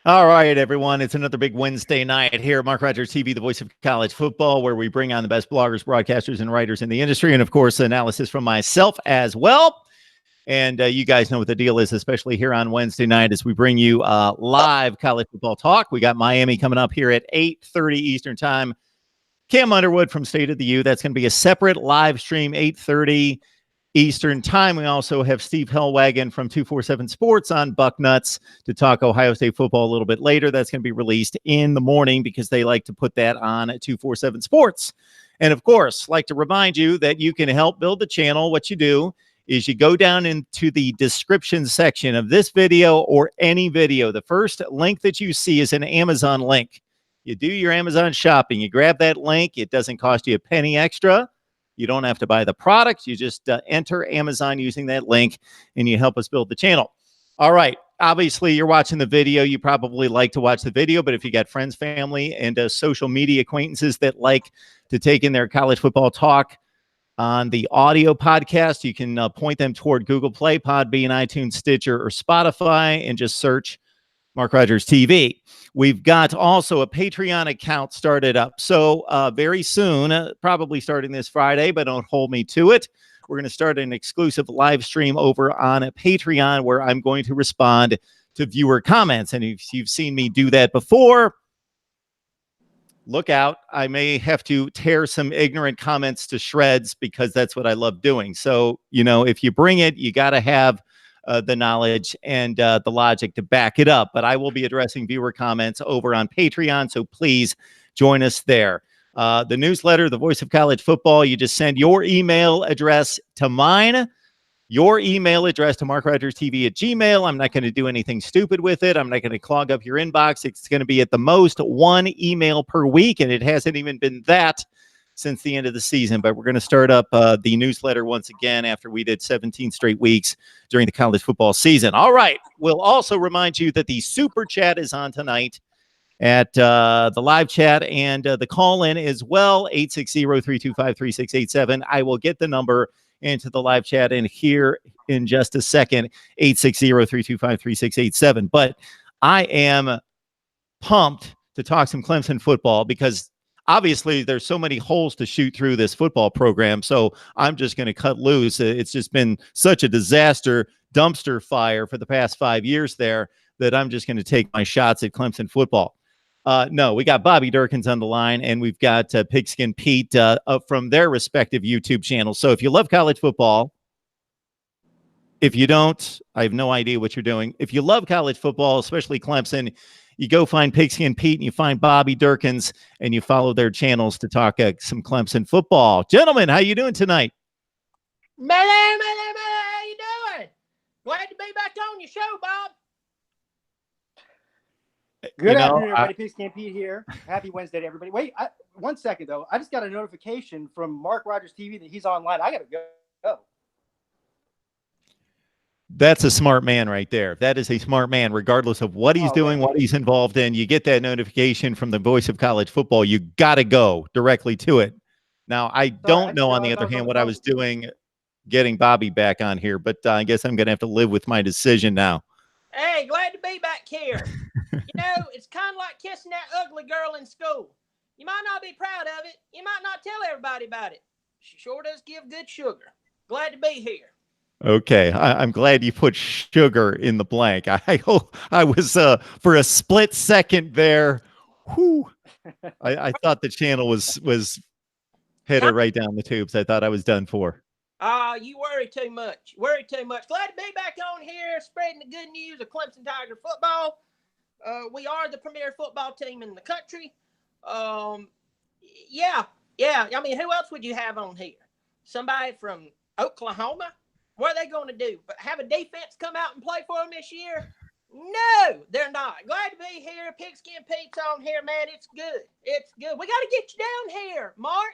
All right, everyone. It's another big Wednesday night here at Mark Rogers TV, the voice of college football, where we bring on the best bloggers, broadcasters, and writers in the industry. And, of course, analysis from myself as well. And you guys know what the deal is, especially here on Wednesday night as we bring you live college football talk. We got Miami coming up here at 8:30 Eastern time. Cam Underwood from State of the U. That's going to be a separate live stream, 8:30 Eastern time. We also have Steve Hellwagon from 247 Sports on Bucknuts to talk Ohio State football a little bit later. That's going to be released in the morning because they like to put that on at 247 Sports. And of course, like to remind you that you can help build the channel. What you do is you go down into the description section of this video or any video. The first link that you see is an Amazon link. You do your Amazon shopping. You grab that link. It doesn't cost you a penny extra. You don't have to buy the product. You just enter Amazon using that link, and you help us build the channel. All right. Obviously, you're watching the video. You probably like to watch the video, but if you got friends, family, and social media acquaintances that like to take in their college football talk on the audio podcast, you can point them toward Google Play, Podbean, iTunes, Stitcher, or Spotify, and just search Mark Rogers TV. We've got also a Patreon account started up. So very soon, probably starting this Friday, but don't hold me to it. We're going to start an exclusive live stream over on Patreon where I'm going to respond to viewer comments. And if you've seen me do that before, look out. I may have to tear some ignorant comments to shreds because that's what I love doing. So, you know, if you bring it, you got to have the knowledge and the logic to back it up. But I will be addressing viewer comments over on Patreon, so please join us there. The newsletter, The Voice of College Football, you just send your email address to mine, your email address to MarkRogersTV@gmail. I'm not going to do anything stupid with it. I'm not going to clog up your inbox. It's going to be at the most one email per week, and it hasn't even been that since the end of the season, but we're going to start up the newsletter once again after we did 17 straight weeks during the college football season. All right. We'll also remind you that the super chat is on tonight at the live chat and the call-in as well, 860-325-3687. I will get the number into the live chat in here in just a second, 860-325-3687. But I am pumped to talk some Clemson football because obviously, there's so many holes to shoot through this football program, so I'm just going to cut loose. It's just been such a disaster, dumpster fire for the past 5 years there that I'm just going to take my shots at Clemson football. No, we got Bobby Durkins on the line, and we've got Pigskin Pete from their respective YouTube channels. So if you love college football, if you don't, I have no idea what you're doing. If you love college football, especially Clemson, you go find Pigskin Pete and you find Bobby Durkins and you follow their channels to talk some Clemson football. Gentlemen, how you doing tonight? How you doing? Glad to be back on your show, Bob. Good afternoon, everybody. Pigskin Pete here. Happy Wednesday to everybody. Wait, 1 second, though. I just got a notification from Mark Rogers TV that he's online. I got to go. That's a smart man right there. That is a smart man, regardless of what he's doing, what he's involved in. You get that notification from the voice of college football. You got to go directly to it. Now, I don't know, on the other hand, what I was doing getting Bobby back on here, but I guess I'm going to have to live with my decision now. Hey, glad to be back here. You know, it's kind of like kissing that ugly girl in school. You might not be proud of it. You might not tell everybody about it. She sure does give good sugar. Glad to be here. Okay, I'm glad you put sugar in the blank. I was for a split second there. Whew, I thought the channel was hit her right down the tubes. I thought I was done for. You worry too much. Worry too much. Glad to be back on here, spreading the good news of Clemson Tiger football. We are the premier football team in the country. Yeah. I mean, who else would you have on here? Somebody from Oklahoma? What are they going to do? But have a defense come out and play for them this year? No, they're not. Glad to be here. Pigskin Pete's on here, man. It's good. It's good. We got to get you down here, Mark.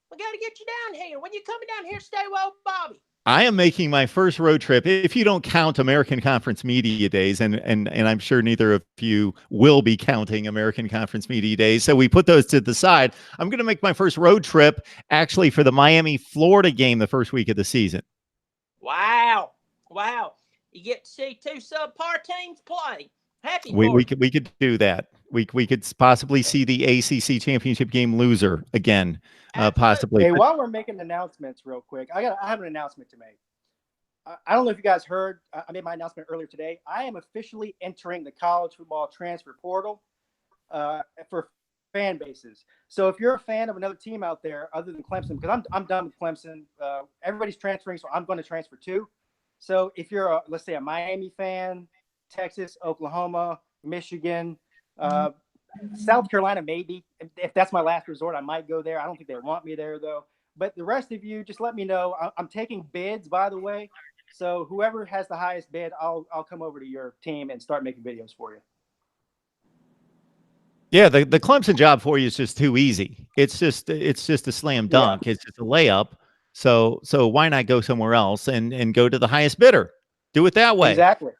We got to get you down here. When you coming down here, stay well, Bobby. I am making my first road trip, if you don't count American Conference Media Days, and I'm sure neither of you will be counting American Conference Media Days, so we put those to the side. I'm going to make my first road trip actually for the Miami-Florida game the first week of the season. Wow. You get to see two subpar teams play. Happy We for you. could do that. We could possibly see the ACC championship game loser again, possibly. Hey, while we're making announcements real quick, I have an announcement to make. I don't know if you guys heard, I made my announcement earlier today. I am officially entering the college football transfer portal for fan bases. So if you're a fan of another team out there other than Clemson, because I'm done with Clemson, everybody's transferring, so I'm going to transfer too. So if you're, let's say, a Miami fan, Texas, Oklahoma, Michigan, South Carolina, maybe. If that's my last resort, I might go there. I don't think they want me there, though. But the rest of you, just let me know. I'm taking bids, by the way. So whoever has the highest bid, I'll come over to your team and start making videos for you. Yeah, the Clemson job for you is just too easy. It's just a slam dunk. Yeah. It's just a layup. So why not go somewhere else and go to the highest bidder? Do it that way. Exactly.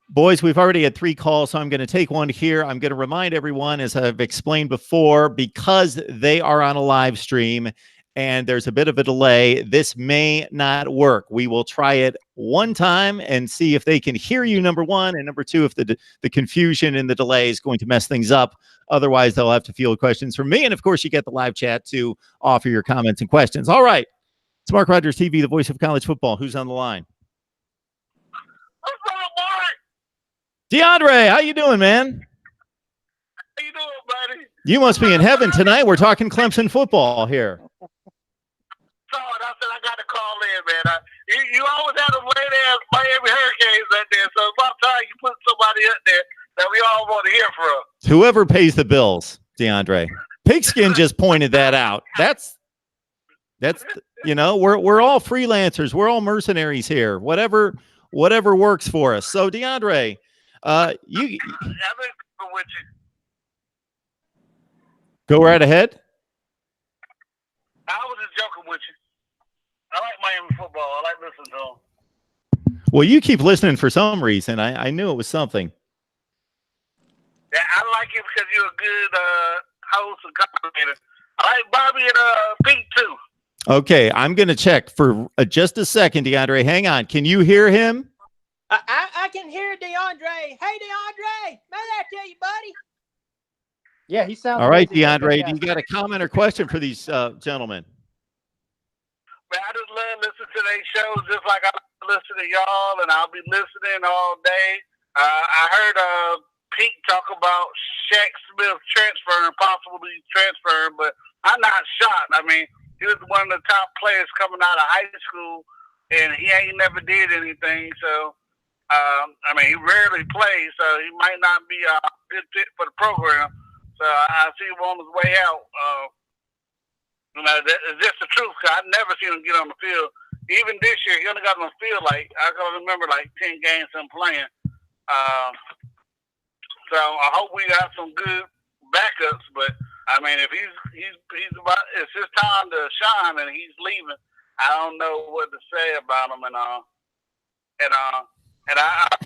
Boys, we've already had 3 calls, so I'm going to take one here. I'm going to remind everyone, as I've explained before, because they are on a live stream and there's a bit of a delay, this may not work. We will try it one time and see if they can hear you, number one, and number two, if the confusion and the delay is going to mess things up. Otherwise, they'll have to field questions from me. And, of course, you get the live chat to offer your comments and questions. All right. It's Mark Rogers TV, the voice of college football. Who's on the line? DeAndre, how you doing, man? How you doing, buddy? You must be in heaven tonight. We're talking Clemson football here. So I said I got to call in, man. You always have them late-ass Miami Hurricanes out there, so it's about time you put somebody up there that we all want to hear from. Whoever pays the bills, DeAndre. Pigskin just pointed that out. That's you know, we're all freelancers. We're all mercenaries here. Whatever works for us. So, DeAndre, you go right ahead. I was just joking with you. I like Miami football. I like listening to them. Well, you keep listening for some reason. I knew it was something. Yeah, I like you because you're a good host and commentator. I like Bobby and Pete too. Okay, I'm going to check for just a second, DeAndre. Hang on. Can you hear him? I can hear DeAndre. Hey, DeAndre. May that tell you, buddy? Yeah, he sounds all right, DeAndre. Do you got a comment or question for these gentlemen? Man, I just love listening to their shows just like I listen to y'all, and I'll be listening all day. I heard Pete talk about Shaq Smith possibly transferring, but I'm not shocked. I mean, he was one of the top players coming out of high school, and he ain't never did anything. So, I mean, he rarely plays, so he might not be a good fit for the program. So I see him on his way out. You know, it's just the truth, because I've never seen him get on the field. Even this year, he only got on the field, I can remember, 10 games him playing. So I hope we got some good backups, but I mean, if he's about, it's his time to shine, and he's leaving. I don't know what to say about him, and I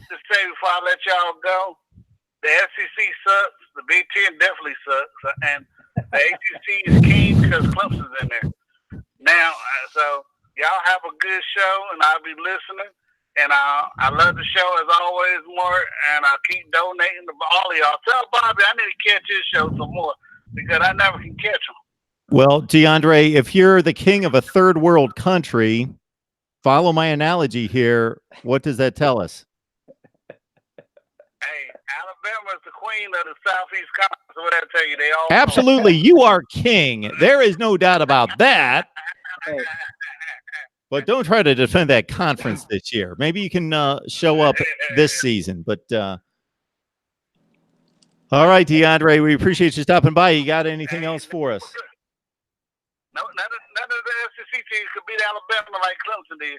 just say before I let y'all go, the SEC sucks, the Big Ten definitely sucks, and the ACC is king because Clemson's in there now. So y'all have a good show, and I'll be listening. And I love the show as always, Mark, and I'll keep donating to all of y'all. Tell Bobby I need to catch his show some more, because I never can catch him. Well, DeAndre, if you're the king of a third world country, follow my analogy here. What does that tell us? Hey, Alabama is the queen of the Southeast Conference. What I tell you, they all absolutely. You are king. There is no doubt about that. Hey. But don't try to defend that conference this year. Maybe you can show up this season. But all right, DeAndre, we appreciate you stopping by. You got anything else for us? No, none of the SEC teams could beat Alabama like Clemson did.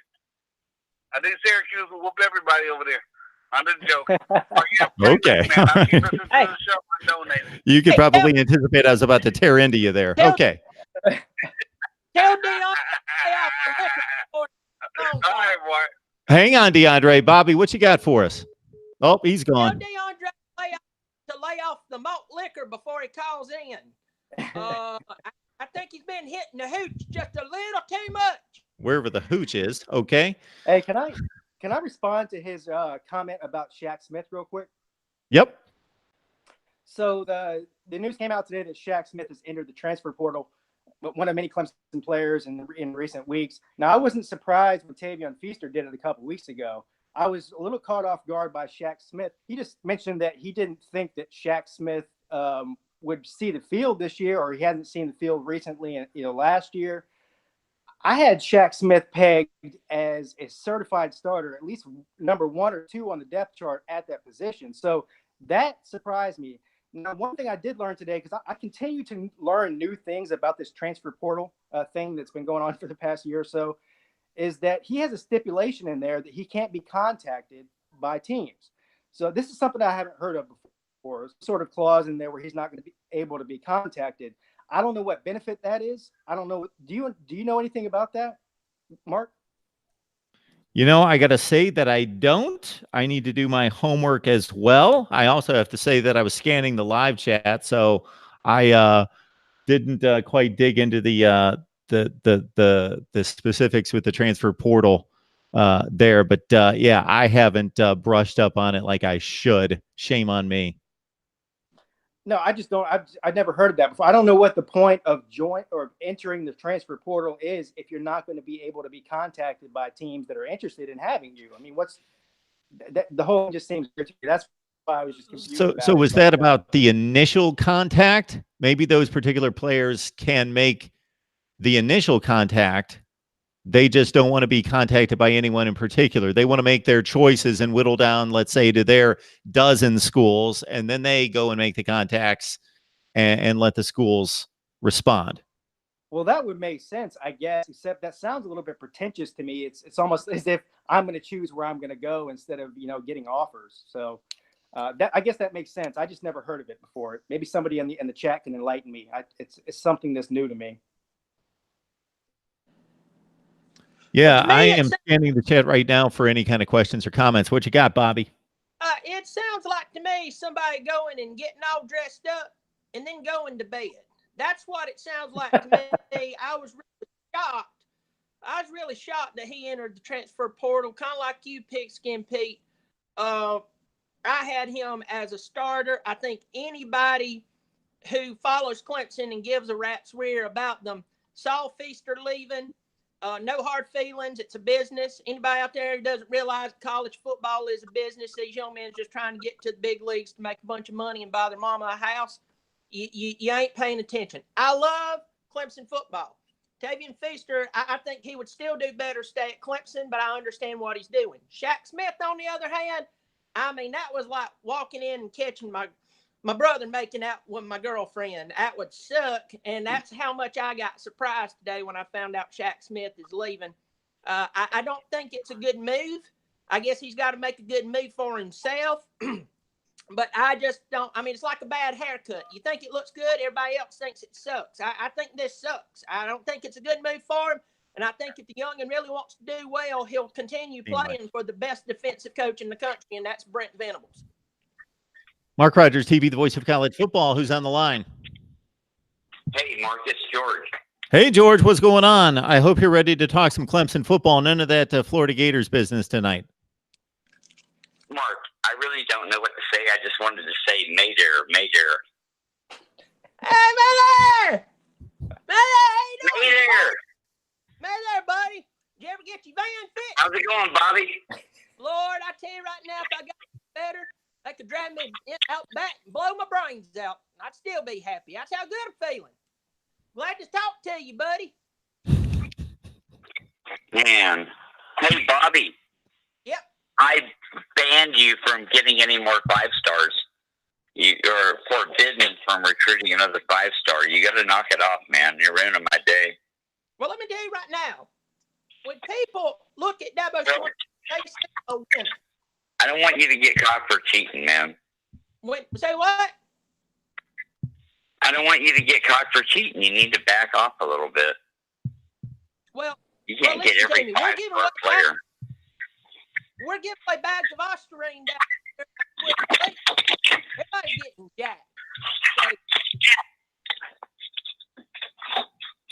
I think Syracuse will whoop everybody over there. I'm just joking. Okay. You could probably anticipate I was about to tear into you there. Okay. Tell DeAndre. All right, Mark. Hang on, DeAndre. Bobby, what you got for us? Oh, he's gone. Tell DeAndre to lay off the malt liquor before he calls in. I think he's been hitting the hooch just a little too much. Wherever the hooch is, okay. Hey, can I respond to his comment about Shaq Smith real quick? Yep. So the news came out today that Shaq Smith has entered the transfer portal, but one of many Clemson players in recent weeks. Now, I wasn't surprised when Tavion Feaster did it a couple weeks ago. I was a little caught off guard by Shaq Smith. He just mentioned that he didn't think that Shaq Smith would see the field this year, or he hadn't seen the field recently, last year. I had Shaq Smith pegged as a certified starter, at least number 1 or 2 on the depth chart at that position. So that surprised me. Now, one thing I did learn today, because I continue to learn new things about this transfer portal thing that's been going on for the past year or so, is that he has a stipulation in there that he can't be contacted by teams. So this is something I haven't heard of before. There's a sort of clause in there where he's not going to be able to be contacted. I don't know what benefit that is. I don't know. Do you know anything about that, Mark? I got to say that I don't. I need to do my homework as well. I also have to say that I was scanning the live chat, so I didn't quite dig into the specifics with the transfer portal there. But yeah, I haven't brushed up on it like I should. Shame on me. No, I just don't. I've never heard of that before. I don't know what the point of entering the transfer portal is if you're not going to be able to be contacted by teams that are interested in having you. I mean, the whole just seems weird to me. That's why I was just confused. So was that about the initial contact? Maybe those particular players can make the initial contact. They just don't want to be contacted by anyone in particular. They want to make their choices and whittle down, let's say, to their dozen schools, and then they go and make the contacts and let the schools respond. Well, that would make sense, I guess, except that sounds a little bit pretentious to me. It's almost as if I'm going to choose where I'm going to go instead of, getting offers. So I guess that makes sense. I just never heard of it before. Maybe somebody in the chat can enlighten me. It's something that's new to me. Yeah, I am scanning the chat right now for any kind of questions or comments. What you got, Bobby? It sounds like to me somebody going and getting all dressed up and then going to bed. That's what it sounds like to me. I was really shocked that he entered the transfer portal, kind of like you, Pigskin Pete. I had him as a starter. I think anybody who follows Clemson and gives a rat's rear about them saw Feaster leaving. No hard feelings. It's a business. Anybody out there who doesn't realize college football is a business, these young men are just trying to get to the big leagues to make a bunch of money and buy their mama a house. You ain't paying attention. I love Clemson football. Tavion Feaster, I think he would still do better stay at Clemson, but I understand what he's doing. Shaq Smith, on the other hand, I mean, that was like walking in and catching my brother making out with my girlfriend. That would suck. And that's how much I got surprised today when I found out Shaq Smith is leaving. I don't think it's a good move. I guess he's got to make a good move for himself. But I just don't. I mean, it's like a bad haircut. You think it looks good, everybody else thinks it sucks. I think this sucks. I don't think it's a good move for him. And I think if the youngin really wants to do well, he'll continue playing for the best defensive coach in the country, and that's Brent Venables. MarkRogersTV, the voice of college football. Who's on the line? Hey, Mark, it's George. Hey, George, what's going on? I hope you're ready to talk some Clemson football. None of that Florida Gators business tonight. Mark, I really don't know what to say. I just wanted to say Mayday. Hey, Mayday! Mayday! Mayday, buddy. Did you ever get your van fixed? How's it going, Bobby? Lord, I tell you right now, if I got better, they could drive me out back and blow my brains out. I'd still be happy. That's how good I'm feeling. Glad to talk to you, buddy. Man. Hey, Bobby. Yep. I banned you from getting any more 5-stars. You're forbidden from recruiting another 5-star. You got to knock it off, man. You're ruining my day. Well, let me tell you right now. When people look at Dabo Swinney, they see a winner. I don't want you to get caught for cheating, man. Say what? I don't want you to get caught for cheating. You need to back off a little bit. Well, you can't get every 5-star player. We're giving away bags of Ostarine down there. Everybody's getting jacked.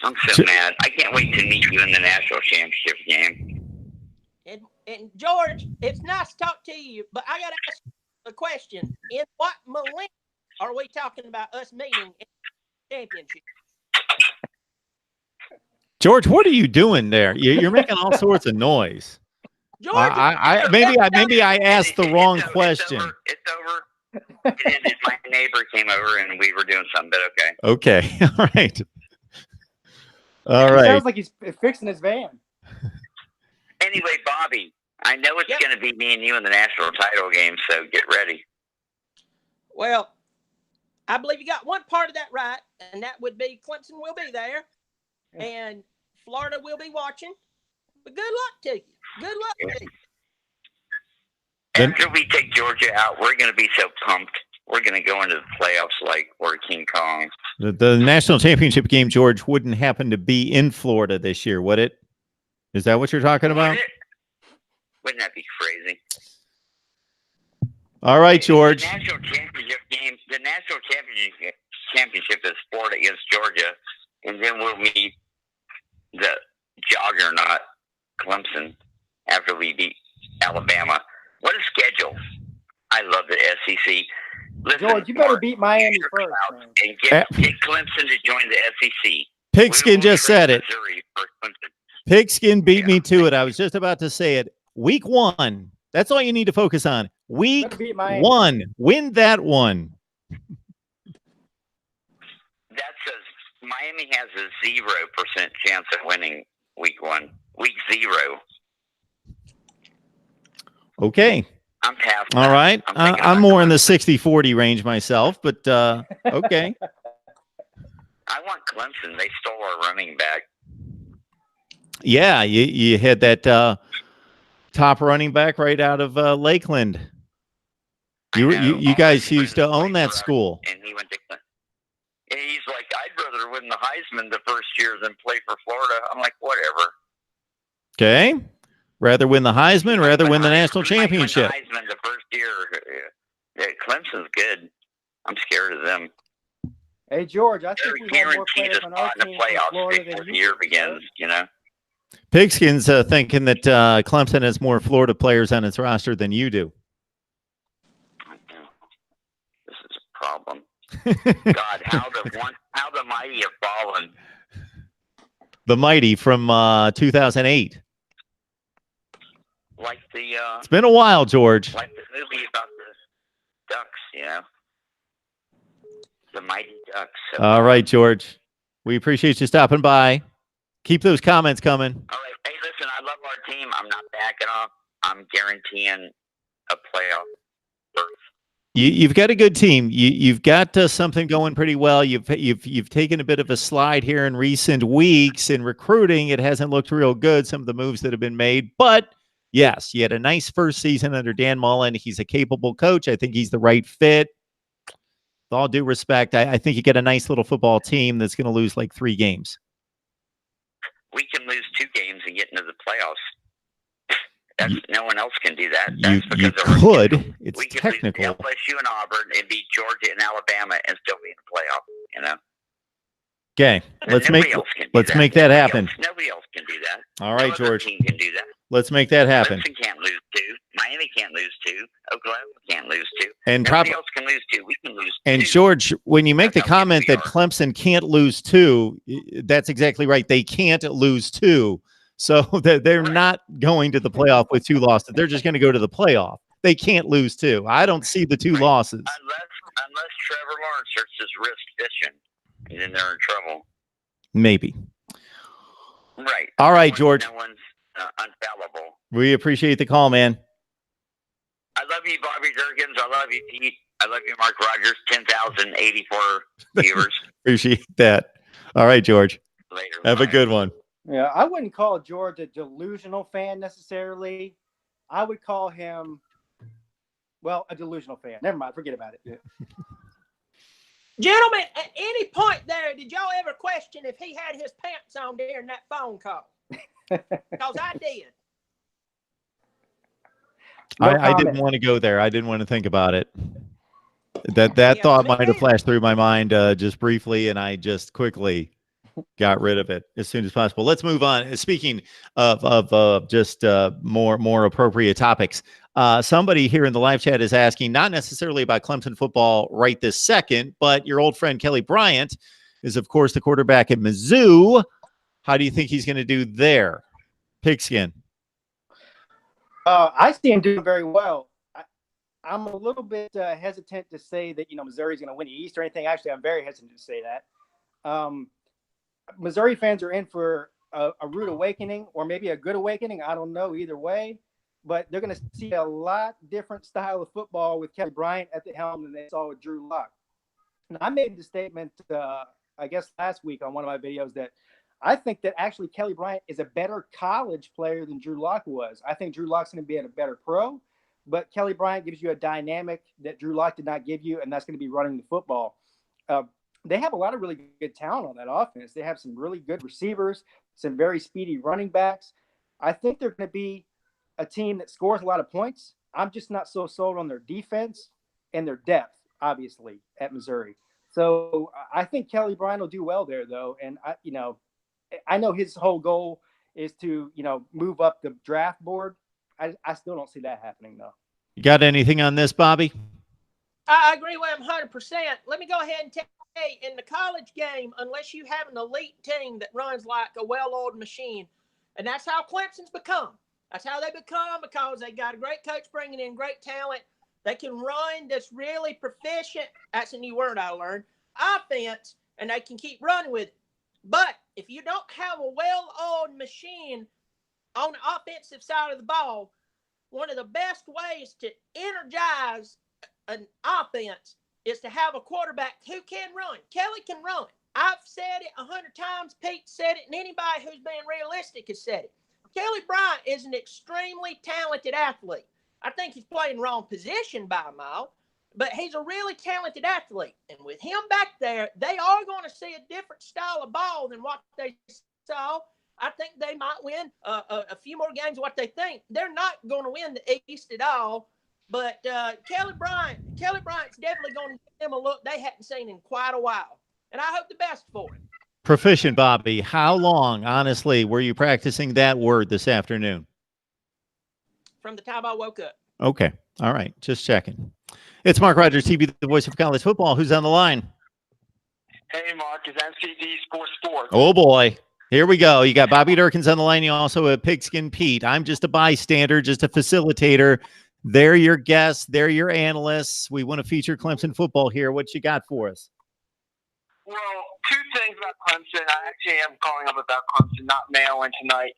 I'm so mad. I can't wait to meet you in the national championship game. And George, it's nice to talk to you, but I got to ask you a question. In what millennium are we talking about us meeting in the championship? George, what are you doing there? You're making all sorts of noise. Georgia, Maybe I asked the wrong question. It's over. It ended. My neighbor came over and we were doing something, but okay. Okay. All right. All It right. sounds like he's fixing his van. Anyway, Bobby, I know it's going to be me and you in the national title game, so get ready. well, I believe you got one part of that right, and that would be Clemson will be there, and Florida will be watching. But good luck to you. Good luck to you. After we take Georgia out, we're going to be so pumped. We're going to go into the playoffs like we're King Kong. The national championship game, George, wouldn't happen to be in Florida this year, would it? Is that what you're talking about? Wouldn't that be crazy? All right, George. The national championship is Florida against Georgia, and then we'll meet the juggernaut Clemson after we beat Alabama. What a schedule! I love the SEC. Listen, George, you better beat Miami first, man. and get Clemson to join the SEC. Pigskin just said it. Missouri for Clemson. Pigskin beat me to it. I was just about to say it. Week 1. That's all you need to focus on. Week 1. Win that one. Miami has a 0% chance of winning week 1. Week 0. Okay. I'm past. All right. I'm more in the 60-40 range myself, but okay. I want Clemson. They stole our running back. Yeah, you had that top running back right out of Lakeland. You guys used to own that school. And he went to Clemson. And he's like, I'd rather win the Heisman the first year than play for Florida. I'm like, whatever. Okay. Rather win the Heisman, rather win the national championship. Win the Heisman the first year. Yeah, Clemson's good. I'm scared of them. Hey, George, I think we have more Guaranteed players a on our spot in team the from playoffs Florida before than the you year do. begins, you know? Pigskin's thinking that Clemson has more Florida players on its roster than you do. I know. This is a problem. God, how the mighty have fallen. The mighty from 2008. Like the It's been a while, George. like the movie about the Ducks, you know? The Mighty Ducks. So, All right, George. We appreciate you stopping by. Keep those comments coming. all right. Hey, listen, I love our team. I'm not backing off. I'm guaranteeing a playoff berth. You've got a good team. You've got something going pretty well. You've taken a bit of a slide here in recent weeks in recruiting. It hasn't looked real good, some of the moves that have been made. But, yes, you had a nice first season under Dan Mullen. He's a capable coach. I think he's the right fit. With all due respect, I think you get a nice little football team that's going to lose like 3 games. We can lose 2 games and get into the playoffs. No one else can do that. That's You because of our could. schedule. It's We could technical. lose LSU and Auburn and beat Georgia and Alabama and still be in the playoff. You know. Okay, let's Nobody else can do make that happen. Nobody else can do that. All right, No other George. team can do that. Let's make that happen. Clemson can't lose 2. Miami can't lose 2. Oklahoma can't lose 2. And Nobody else can lose 2. We can lose 2. And George, when you make the That's how good comment we that are. Clemson can't lose 2, that's exactly right. They can't lose 2. So they're not going to the playoff with 2 losses. They're just going to go to the playoff. They can't lose 2. I don't see the 2 losses. Unless Trevor Lawrence hurts his wrist fishing, and then they're in trouble. Maybe. Right. All right, George. No one's unfallible. We appreciate the call, man. I love you, Bobby Durkins. I love you, Pete. I love you, Mark Rogers. 10,084 viewers. Appreciate that. All right, George. Later. Have a good one. Yeah, I wouldn't call George a delusional fan necessarily. I would call him, well, a delusional fan. Never mind. Forget about it. Gentlemen, at any point there, did y'all ever question if he had his pants on during that phone call? Because I did. I didn't want to go there. I didn't want to think about it. That thought might have flashed through my mind just briefly, and I just quickly got rid of it as soon as possible. Let's move on. Speaking of just more appropriate topics, somebody here in the live chat is asking, not necessarily about Clemson football right this second, but your old friend Kelly Bryant is, of course, the quarterback at Mizzou. How do you think he's going to do there? Pigskin. I see him doing very well. I'm a little bit hesitant to say that, Missouri's going to win the East or anything. Actually, I'm very hesitant to say that. Missouri fans are in for a rude awakening or maybe a good awakening. I don't know, either way. But they're going to see a lot different style of football with Kelly Bryant at the helm than they saw with Drew Lock. And I made the statement, I guess, last week on one of my videos that I think that actually Kelly Bryant is a better college player than Drew Lock was. I think Drew Lock's going to be a better pro, but Kelly Bryant gives you a dynamic that Drew Lock did not give you, and that's going to be running the football. They have a lot of really good talent on that offense. They have some really good receivers, some very speedy running backs. I think they're going to be a team that scores a lot of points. I'm just not so sold on their defense and their depth, obviously, at Missouri. So I think Kelly Bryant will do well there, though. And, I know his whole goal is to, move up the draft board. I still don't see that happening, though. You got anything on this, Bobby? I agree with him 100%. Let me go ahead and tell you, in the college game, unless you have an elite team that runs like a well-oiled machine, and that's how Clemson's become. That's how they become, because they got a great coach bringing in great talent. They can run this really proficient, that's a new word I learned, offense, and they can keep running with it. But if you don't have a well-oiled machine on the offensive side of the ball, one of the best ways to energize an offense is to have a quarterback who can run. Kelly can run. I've said it 100 times. Pete said it, and anybody who's been realistic has said it. Kelly Bryant is an extremely talented athlete. I think he's playing wrong position by a mile, but he's a really talented athlete. And with him back there, they are going to see a different style of ball than what they saw. I think they might win a few more games than what they think. They're not going to win the East at all. But Kelly Bryant's definitely going to give them a look they hadn't seen in quite a while. And I hope the best for him. Proficient, Bobby. How long, honestly, were you practicing that word this afternoon? From the time I woke up. Okay. All right. Just checking. It's Mark Rogers TV, the voice of college football. Who's on the line? Hey, Mark. It's MCD Sports. Oh, boy. Here we go. You got Bobby Durkins on the line. You also have Pigskin Pete. I'm just a bystander, just a facilitator. They're your guests. They're your analysts. We want to feature Clemson football here. What you got for us? Well, two things about Clemson. I actually am calling up about Clemson, not Maryland tonight.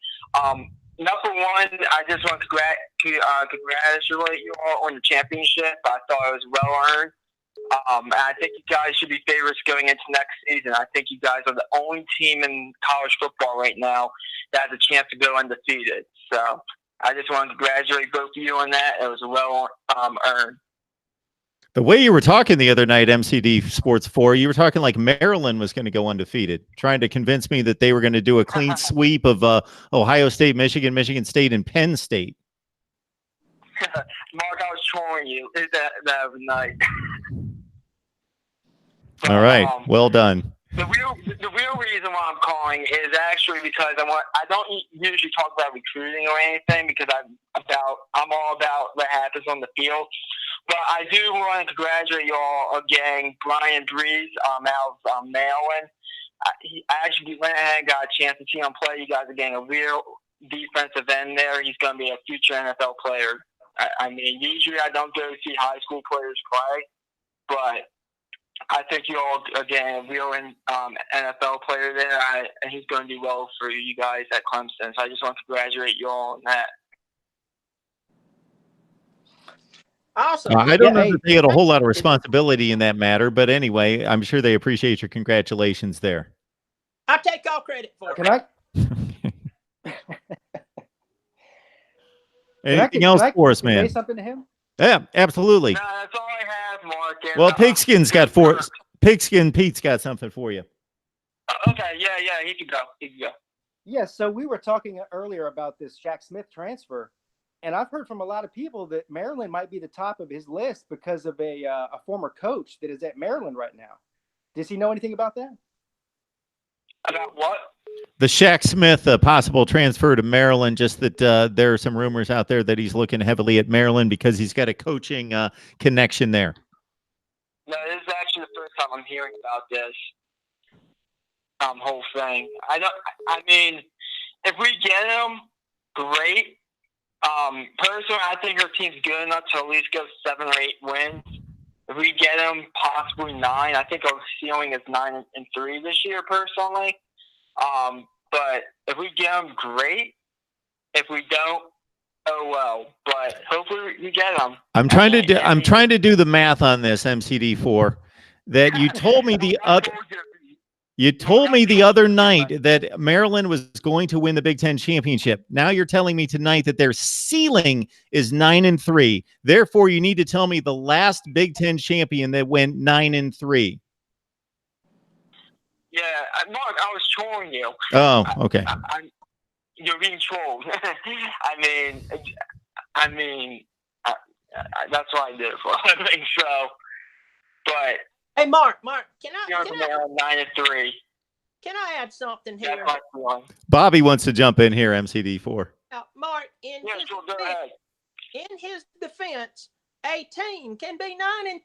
Number one, I just want to congratulate you all on the championship. I thought it was well earned. I think you guys should be favorites going into next season. I think you guys are the only team in college football right now that has a chance to go undefeated. So I just want to congratulate both of you on that. It was well earned. The way you were talking the other night, MCD Sports 4, you were talking like Maryland was going to go undefeated, trying to convince me that they were going to do a clean sweep of Ohio State, Michigan State, and Penn State. Mark, I was trolling you that night. All right, well done. The real reason why I'm calling is actually because I don't usually talk about recruiting or anything because I'm all about what happens on the field. But I do want to congratulate you all again, Brian Breeze out of Maryland. I actually went ahead and got a chance to see him play. You guys are getting a real defensive end there. He's going to be a future NFL player. I mean, usually I don't go see high school players play, but I think you all are getting a real NFL player there. And he's going to do well for you guys at Clemson. So I just want to congratulate you all on that. Awesome. I don't know that they had a whole lot of responsibility in that matter, but anyway, I'm sure they appreciate your congratulations there. I take all credit for it. Can I? Anything else for us, man? Say something to him? Yeah, absolutely. No, that's all I have, Mark. And, well, Pigskin Pete's got something for you. Okay, yeah, he can go. Yeah, so we were talking earlier about this Jack Smith transfer, and I've heard from a lot of people that Maryland might be the top of his list because of a former coach that is at Maryland right now. Does he know anything about that? About what? The Shaq Smith possible transfer to Maryland, just that there are some rumors out there that he's looking heavily at Maryland because he's got a coaching connection there. No, this is actually the first time I'm hearing about this whole thing. I mean, if we get him, great. Personally, I think our team's good enough to at least go 7 or 8 wins. If we get him, possibly 9. I think our ceiling is 9-3 this year, personally. But if we get him, great. If we don't, oh well. But hopefully we get him. I'm trying to do the math on this, MCD4. That you told me the other. You told me the other night that Maryland was going to win the Big Ten championship. Now you're telling me tonight that their ceiling is 9-3. Therefore, you need to tell me the last Big Ten champion that went 9-3. Yeah, Mark, I was trolling you. Oh, okay. You're being trolled. I mean, that's what I did for a living. So, but. Hey, Mark, can I 9-3. Can I add something here? Bobby wants to jump in here, MCD4. Mark, in his defense, a team can be 9-3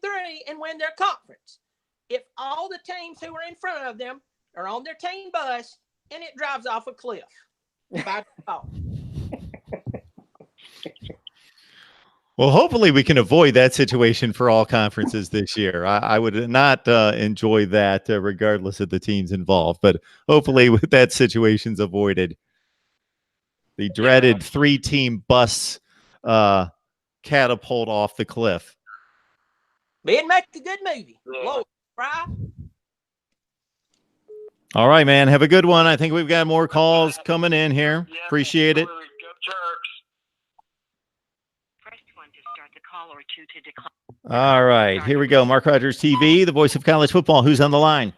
and win their conference if all the teams who are in front of them are on their team bus and it drives off a cliff by default. Well, hopefully we can avoid that situation for all conferences this year. I would not enjoy that regardless of the teams involved, but hopefully with that situation's avoided. The dreaded 3-team bus catapult off the cliff. It'd make a good movie. Lord, right? All right, man. Have a good one. I think we've got more calls coming in here. Appreciate it. Go Turks. Or 2 to decline. All right, here we go. Mark Rogers TV, the voice of college football. Who's on the line?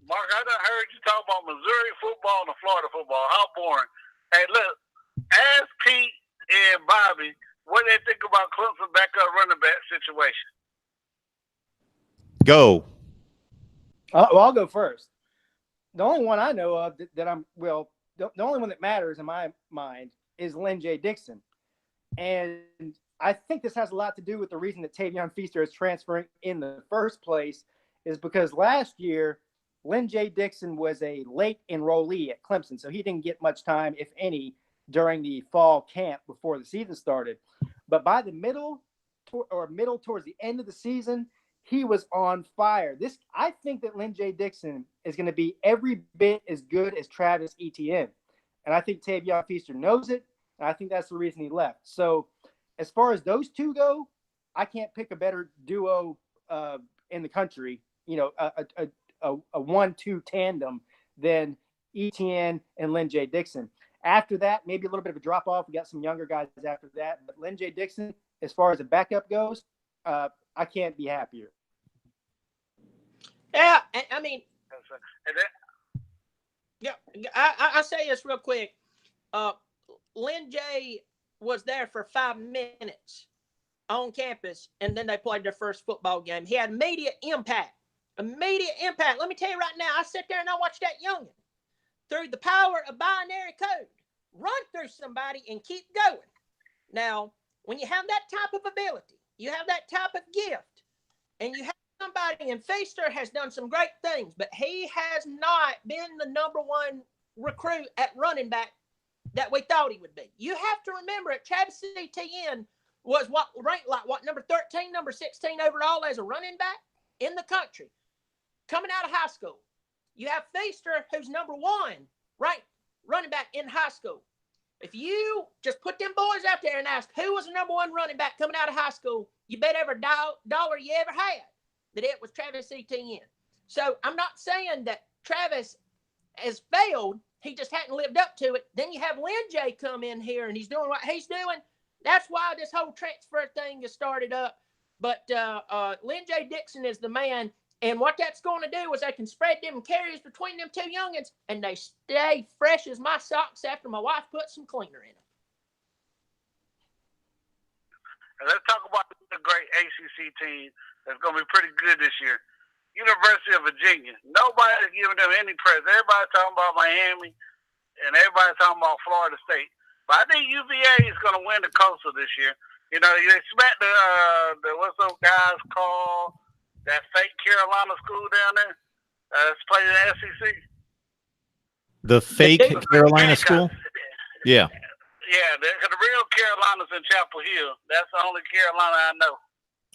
Mark, I done heard you talk about Missouri football and Florida football. How boring. Hey, look, ask Pete and Bobby what they think about Clemson backup running back situation. Go. Well, I'll go first. The only one I know of the only one that matters in my mind is Lynn J. Dixon. And I think this has a lot to do with the reason that Tavion Feaster is transferring in the first place is because last year, Lynn J. Dixon was a late enrollee at Clemson, so he didn't get much time, if any, during the fall camp before the season started. But by the middle towards the end of the season, he was on fire. I think that Lynn J. Dixon is going to be every bit as good as Travis Etienne. And I think Tavion Feaster knows it, and I think that's the reason he left. So as far as those two go, I can't pick a better duo in the country, a 1-2 tandem than Etienne and Lynn J. Dixon. After that, maybe a little bit of a drop-off. We got some younger guys after that. But Lynn J. Dixon, as far as a backup goes, I can't be happier. Yeah, I mean, yeah, I say this real quick. Lynn J. was there for 5 minutes on campus, and then they played their first football game. He had immediate impact. Let me tell you right now, I sit there and I watch that youngin through the power of binary code run through somebody and keep going. Now, when you have that type of ability, you have that type of gift, and you have somebody, and Feaster has done some great things, but he has not been the #1 recruit at running back that we thought he would be. You have to remember that Travis Etienne was ranked number 13, number 16 overall as a running back in the country coming out of high school. You have Feaster, who's #1 ranked running back in high school. If you just put them boys out there and ask who was the #1 running back coming out of high school, you bet every dollar you ever had that it was Travis Etienne. So I'm not saying that Travis has failed. He just hadn't lived up to it. Then you have Lynn J. come in here, and he's doing what he's doing. That's why this whole transfer thing has started up. But Lynn J. Dixon is the man. And what that's going to do is they can spread them carries between them two youngins, and they stay fresh as my socks after my wife puts some cleaner in them. And let's talk about the great ACC team that's going to be pretty good this year. University of Virginia. Nobody's giving them any praise. Everybody's talking about Miami, and everybody's talking about Florida State. But I think UVA is going to win the Coastal this year. You know, you expect the what's those guys called, that fake Carolina school down there that's playing in the SEC. The fake Carolina school? Yeah. Yeah, the real Carolina's in Chapel Hill. That's the only Carolina I know.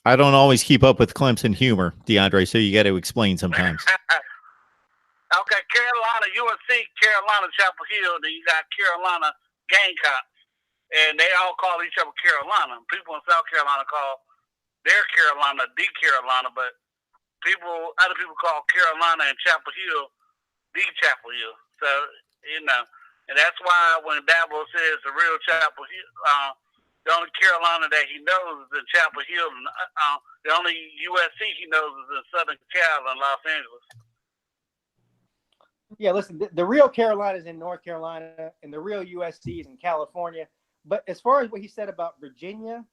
I don't always keep up with Clemson humor, DeAndre, so you got to explain sometimes. Okay, Carolina, UNC, Carolina, Chapel Hill, then you got Carolina Gamecocks. And they all call each other Carolina. People in South Carolina call their Carolina the Carolina, but other people call Carolina and Chapel Hill the Chapel Hill. So, you know, and that's why when Dabo says the real Chapel Hill, the only Carolina that he knows is in Chapel Hill, and the only USC he knows is in Southern Cal and Los Angeles. Yeah, listen, the real Carolina is in North Carolina, and the real USC is in California. But as far as what he said about Virginia,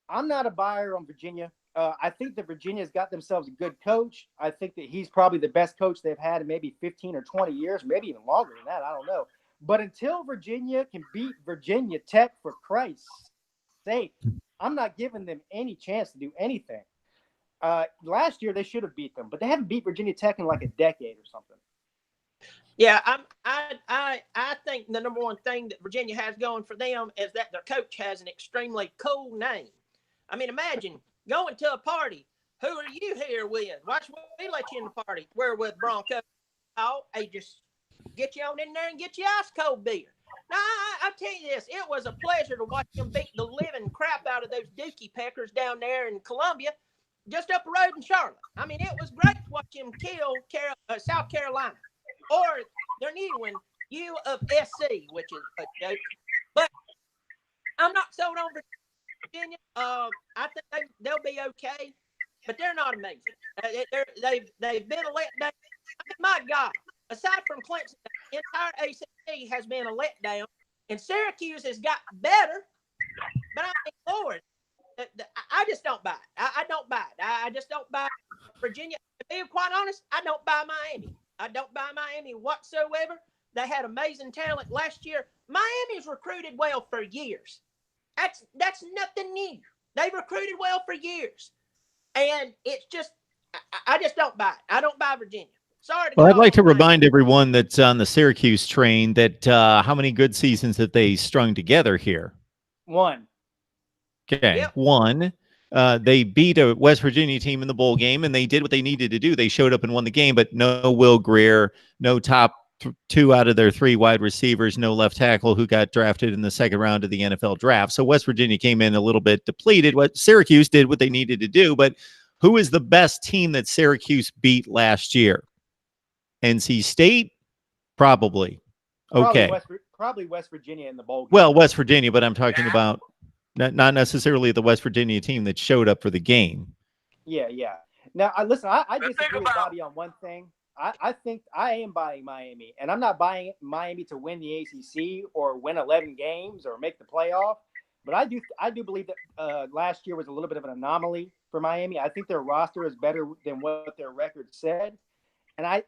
I'm not a buyer on Virginia. I think that Virginia's got themselves a good coach. I think that he's probably the best coach they've had in maybe 15 or 20 years, maybe even longer than that. I don't know. But until Virginia can beat Virginia Tech, for Christ's sake, I'm not giving them any chance to do anything. Last year, they should have beat them, but they haven't beat Virginia Tech in like a decade or something. Yeah, I think the number one thing that Virginia has going for them is that their coach has an extremely cool name. I mean, imagine going to a party. Who are you here with? Watch we let you in the party. We're with Bronco. Oh, they just get you on in there and get you ice cold beer. Now, I'll tell you this. It was a pleasure to watch them beat the living crap out of those Dookie Peckers down there in Columbia, just up the road in Charlotte. I mean, it was great to watch them kill South Carolina. Or their new one, U of SC, which is a joke. But I'm not sold on Virginia. I think they'll be okay, but they're not amazing. They've been a letdown. I mean, my God, aside from Clemson, the entire ACC has been a letdown, and Syracuse has got better. But I mean, Lord, I just don't buy it. I don't buy it. I just don't buy Virginia. To be quite honest, I don't buy Miami. I don't buy Miami whatsoever. They had amazing talent last year. Miami's recruited well for years. That's nothing new. They recruited well for years. And it's just, I just don't buy it. I don't buy Virginia. Sorry. Well, I'd like to remind everyone that's on the Syracuse train that how many good seasons have they strung together here? One. Okay, yep. One. They beat a West Virginia team in the bowl game, and they did what they needed to do. They showed up and won the game, but no Will Greer, no top two out of their three wide receivers, no left tackle who got drafted in the second round of the NFL draft. So West Virginia came in a little bit depleted. What Syracuse did what they needed to do, but who is the best team that Syracuse beat last year? NC State? Probably. Okay. Probably West Virginia in the bowl game. Well, West Virginia, but I'm talking about not necessarily the West Virginia team that showed up for the game. Yeah. Now, I disagree with Bobby on one thing. I think I am buying Miami, and I'm not buying Miami to win the ACC or win 11 games or make the playoff. But I do believe that last year was a little bit of an anomaly for Miami. I think their roster is better than what their record said, and I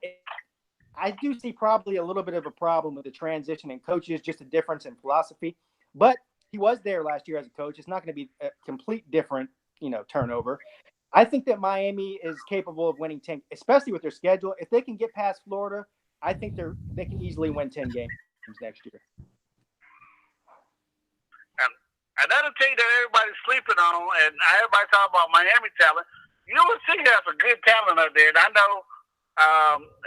do see probably a little bit of a problem with the transition in coaches, just a difference in philosophy. But he was there last year as a coach. It's not going to be a complete different, turnover. I think that Miami is capable of winning 10, especially with their schedule. If they can get past Florida, I think they can easily win 10 games next year. Another team that everybody's sleeping on, and everybody talking about Miami talent, UNC has a good talent up there. And I know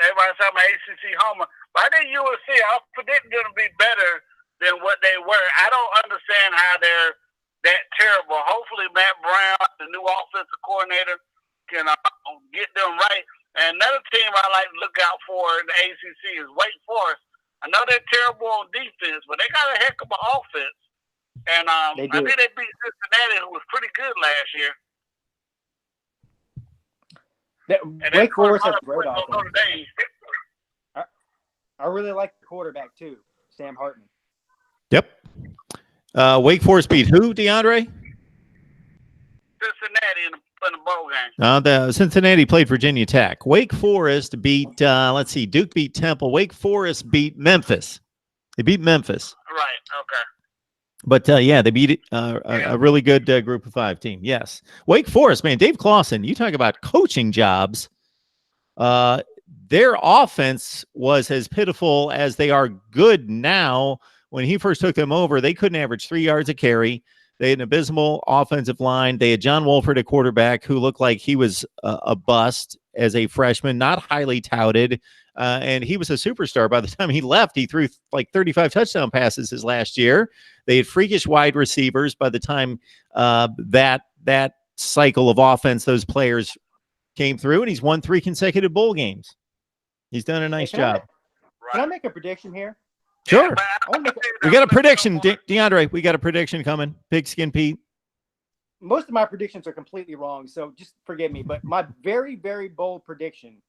everybody's talking about ACC homer, but I think UNC, I predict them to be better than what they were. I don't understand how they're that terrible. Hopefully Matt Brown, the new offensive coordinator, can get them right. And another team I like to look out for in the ACC is Wake Forest. I know they're terrible on defense, but they got a heck of an offense. And I think they beat Cincinnati, who was pretty good last year. Wake Forest has a great offense. I really like the quarterback too, Sam Hartman. Yep. Wake Forest beat who, DeAndre? Cincinnati in the bowl game. The Cincinnati played Virginia Tech. Wake Forest beat, let's see, Duke beat Temple. Wake Forest beat Memphis. They beat Memphis. Right. Okay. But, yeah, they beat a really good group of 5 team. Yes. Wake Forest, man, Dave Clawson, you talk about coaching jobs. Their offense was as pitiful as they are good now. When he first took them over, they couldn't average 3 yards a carry. They had an abysmal offensive line. They had John Wolford at quarterback, who looked like he was a bust as a freshman, not highly touted. And he was a superstar. By the time he left, he threw like 35 touchdown passes his last year. They had freakish wide receivers. By the time that cycle of offense, those players came through, and he's won 3 consecutive bowl games. He's done a nice job. Can I make a prediction here? Sure. Yeah, We got a prediction, DeAndre. We got a prediction coming. Pigskin Pete. Most of my predictions are completely wrong, so just forgive me. But my very, very bold prediction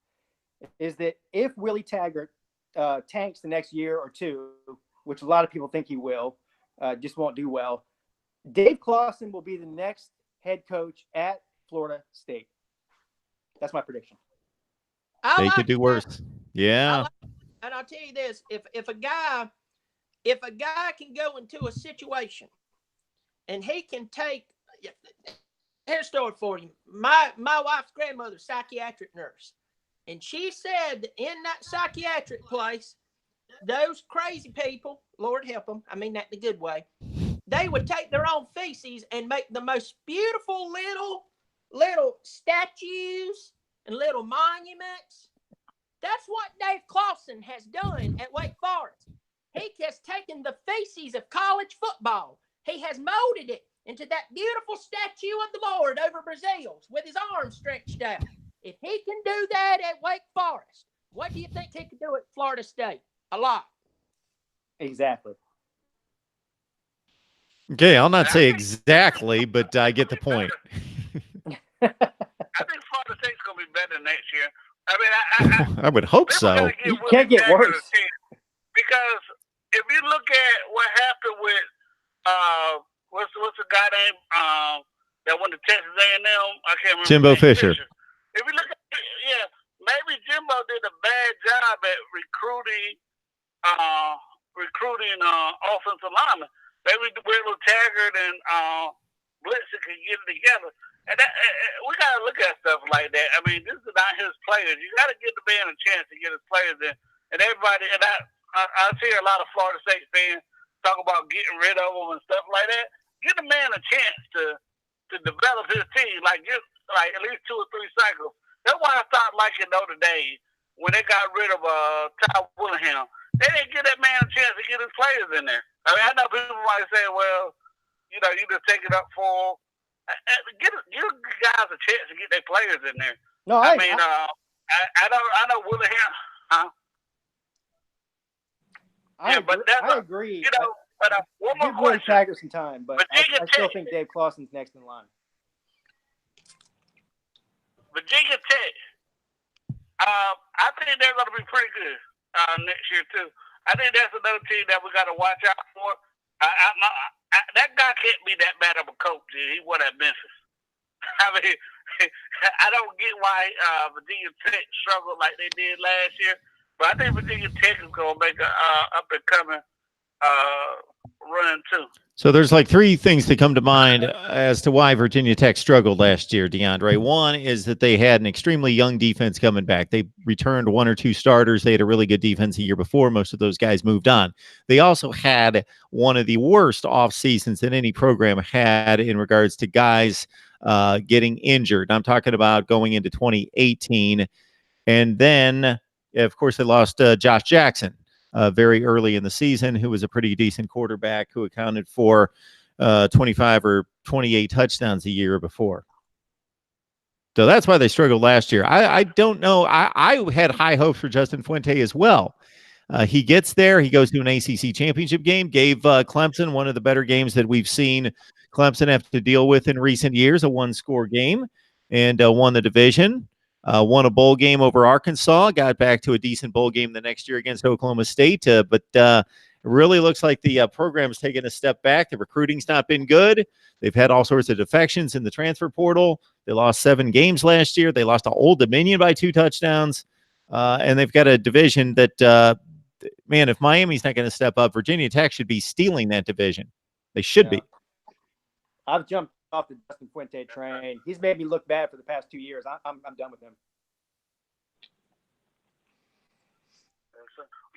is that if Willie Taggart tanks the next year or two, which a lot of people think he will, just won't do well, Dave Clawson will be the next head coach at Florida State. That's my prediction. They could do worse. Yeah. And I'll tell you this: if a guy can go into a situation and he can take, here's a story for you. My wife's grandmother's psychiatric nurse, and she said that in that psychiatric place, those crazy people, Lord help them, I mean that in a good way, they would take their own feces and make the most beautiful little statues and little monuments. That's what Dave Clawson has done at Wake Forest. He has taken the feces of college football. He has molded it into that beautiful statue of the Lord over Brazil's with his arms stretched out. If he can do that at Wake Forest, what do you think he could do at Florida State? A lot. Exactly. Okay, I'll not say exactly, but I get the point. I think Florida State's going to be better next year. I mean, I would hope so. You can't get worse. Because if you look at what happened with what's the guy named that went to Texas A&M? I can't remember. Jimbo Fisher. If you look at maybe Jimbo did a bad job at recruiting offensive linemen. Maybe Will Taggart and Blitzen can get it together. And we got to look at stuff like that. I mean, this is not his players. You got to give the man a chance to get his players in. And everybody, and I see a lot of Florida State fans talk about getting rid of them and stuff like that. Give the man a chance to develop his team, like at least 2 or 3 cycles. That's why I stopped liking Notre Dame when they got rid of Ty Willingham. They didn't give that man a chance to get his players in there. I mean, I know people might say, well, you just take it up for give guys a chance to get their players in there. No, I know Willingham. I agree. But one more give Willie question. Taggart some time, but I still think Dave Clawson's next in line. Virginia Tech. I think they're going to be pretty good next year too. I think that's another team that we got to watch out for. That guy can't be that bad of a coach. He won at Memphis. I mean, I don't get why Virginia Tech struggled like they did last year, but I think Virginia Tech is going to make a up and coming run too. So there's like 3 things that come to mind as to why Virginia Tech struggled last year, DeAndre. One is that they had an extremely young defense coming back. They returned 1 or 2 starters. They had a really good defense the year before. Most of those guys moved on. They also had one of the worst off seasons that any program had in regards to guys getting injured. I'm talking about going into 2018. And then, of course, they lost Josh Jackson very early in the season, who was a pretty decent quarterback who accounted for 25 or 28 touchdowns a year before. So that's why they struggled last year. I don't know. I had high hopes for Justin Fuente as well. He gets there. He goes to an ACC championship game, gave Clemson one of the better games that we've seen Clemson have to deal with in recent years, a 1-score game, and won the division. Won a bowl game over Arkansas, got back to a decent bowl game the next year against Oklahoma State, but It really looks like the program's taken a step back. The recruiting's not been good. They've had all sorts of defections in the transfer portal. They lost 7 games last year. They lost to Old Dominion by 2 touchdowns. And they've got a division that, man, if Miami's not going to step up, Virginia Tech should be stealing that division. They should be. I've jumped off the Justin Fuente train. He's made me look bad for the past 2 years. I'm done with him.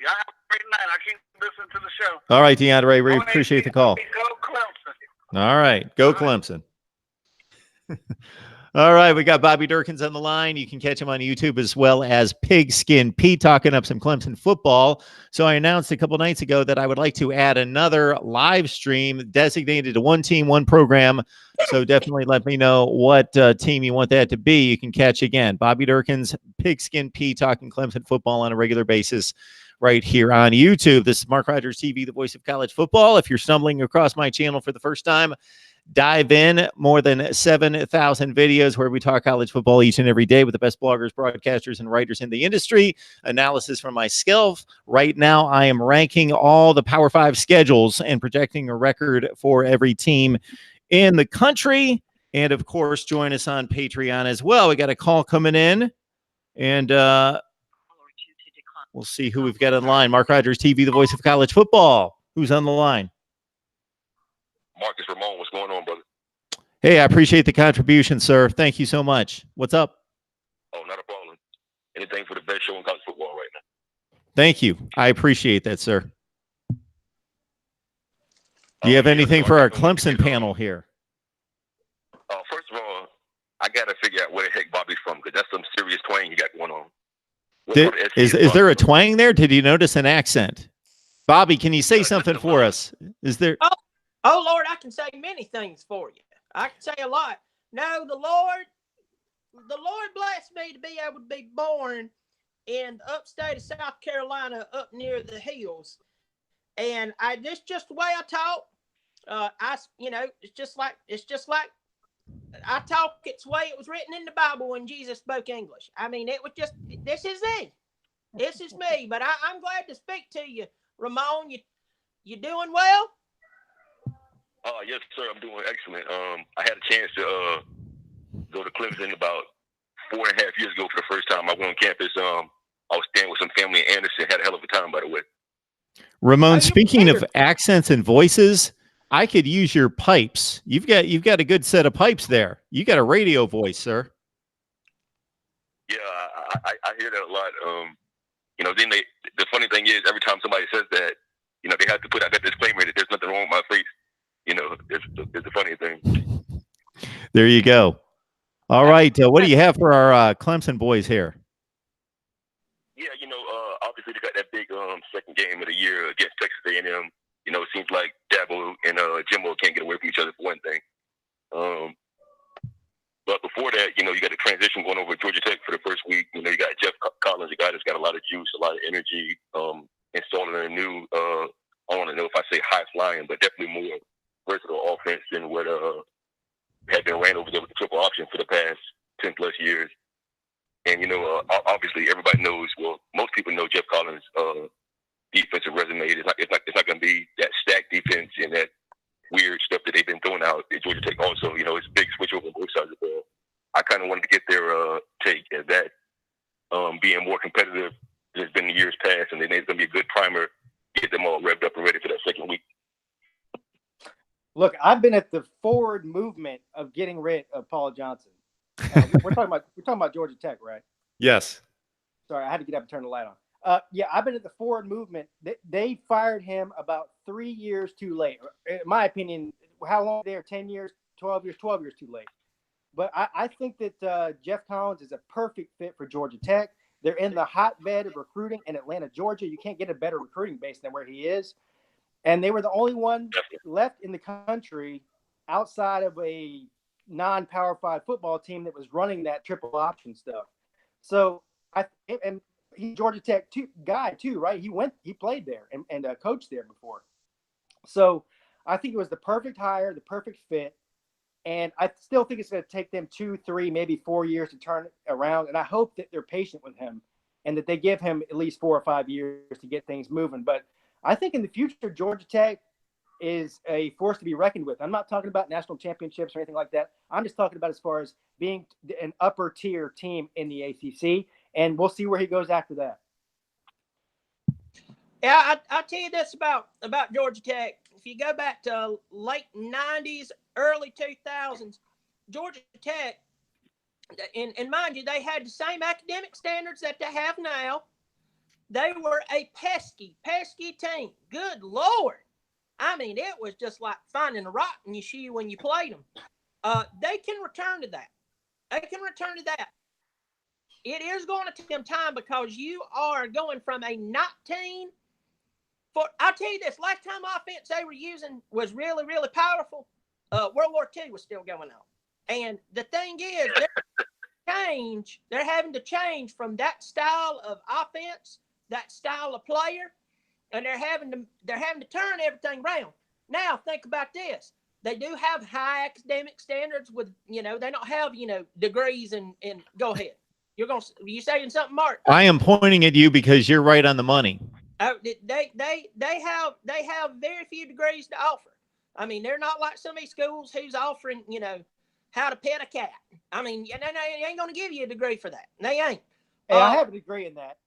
Yeah, have a great night. I keep listening to the show. All right, DeAndre, we appreciate the call. Go Clemson. All right, go Clemson. All right, we got Bobby Durkins on the line. You can catch him on YouTube as well as Pigskin Pete talking up some Clemson football. So I announced a couple nights ago that I would like to add another live stream designated to one team, one program. So definitely let me know what team you want that to be. You can catch, again, Bobby Durkins, Pigskin Pete talking Clemson football on a regular basis right here on YouTube. This is Mark Rogers TV, the voice of college football. If you're stumbling across my channel for the first time, dive in. More than 7,000 videos where we talk college football each and every day with the best bloggers, broadcasters, and writers in the industry. Analysis from myself. Right now, I am ranking all the Power 5 schedules and projecting a record for every team in the country. And, of course, join us on Patreon as well. We got a call coming in, and we'll see who we've got on line. Mark Rogers TV, the voice of college football. Who's on the line? Marcus Ramon, what's going on, brother? Hey, I appreciate the contribution, sir. Thank you so much. What's up? Oh, not a problem. Anything for the best show in college football right now. Thank you. I appreciate that, sir. Do you have anything for our Clemson panel here? First of all, I got to figure out where the heck Bobby's from, because that's some serious twang you got going on. Is there a twang there? Did you notice an accent? Bobby, can you say something for us? Is there... Oh, Lord, I can say many things for you. I can say a lot. No, the Lord blessed me to be able to be born in the upstate of South Carolina, up near the hills. And this just the way I talk. It's just like I talk. It's the way it was written in the Bible when Jesus spoke English. I mean, it was just, this is me. But I'm glad to speak to you, Ramon. You doing well? Yes, sir. I'm doing excellent. I had a chance to go to Clemson about 4.5 years ago for the first time. I went on campus. I was staying with some family in Anderson. Had a hell of a time, by the way. Ramon, speaking of accents and voices, I could use your pipes. You've got a good set of pipes there. You got a radio voice, sir. Yeah, I hear that a lot. Then the funny thing is, every time somebody says that, they have to put out that disclaimer that there's nothing wrong with my face. It's the funny thing. There you go. All right. What do you have for our Clemson boys here? Yeah, obviously they got that big second game of the year against Texas A&M. It seems like Dabo and Jimbo can't get away from each other for one thing. But before that, you got the transition going over to Georgia Tech for the first week. You got Jeff Collins, a guy that's got a lot of juice, a lot of energy, installing a new, I don't know if I say high flying, but definitely more versatile offense than what had been ran over there with the triple option for the past 10 plus years. And obviously everybody knows. Well, most people know Jeff Collins' defensive resume. It's not going to be that stacked defense and that weird stuff that they've been throwing out at Georgia Tech. Also, it's a big switch over on both sides of the ball. I kind of wanted to get their take at that, being more competitive than it's been in years past, and then it's going to be a good primer, get them all revved up and ready for that second week. Look, I've been at the forward movement of getting rid of Paul Johnson. We're talking about Georgia Tech, right? Yes. Sorry, I had to get up and turn the light on. Yeah, I've been at the forward movement. They fired him about 3 years too late. In my opinion, how long there? 10 years, 12 years, 12 years too late. But I think that Jeff Collins is a perfect fit for Georgia Tech. They're in the hotbed of recruiting in Atlanta, Georgia. You can't get a better recruiting base than where he is. And they were the only one left in the country outside of a non-Power 5 football team that was running that triple option stuff. So and he's Georgia Tech guy too, right? He played there and coached there before. So I think it was the perfect hire, the perfect fit. And I still think it's going to take them 2, 3, maybe 4 years to turn it around. And I hope that they're patient with him and that they give him at least 4 or 5 years to get things moving. But I think in the future, Georgia Tech is a force to be reckoned with. I'm not talking about national championships or anything like that. I'm just talking about as far as being an upper tier team in the ACC, and we'll see where he goes after that. Yeah, I'll tell you this about Georgia Tech. If you go back to late 90s, early 2000s, Georgia Tech, and mind you, they had the same academic standards that they have now. They were a pesky team. Good Lord. I mean, it was just like finding a rock in your shoe when you played them. They can return to that. It is going to take them time because you are going from a 19 I'll tell you this, last time offense they were using was really, really powerful. World War II was still going on. And the thing is, they're having to change from that style of offense, that style of player, and they're having to turn everything around. Now, think about this. They do have high academic standards with, they don't have, degrees and go ahead. You saying something, Mark? I am pointing at you because you're right on the money. They have very few degrees to offer. I mean, they're not like some of these schools who's offering, how to pet a cat. I mean, they ain't going to give you a degree for that. They ain't. Hey, I have a degree in that.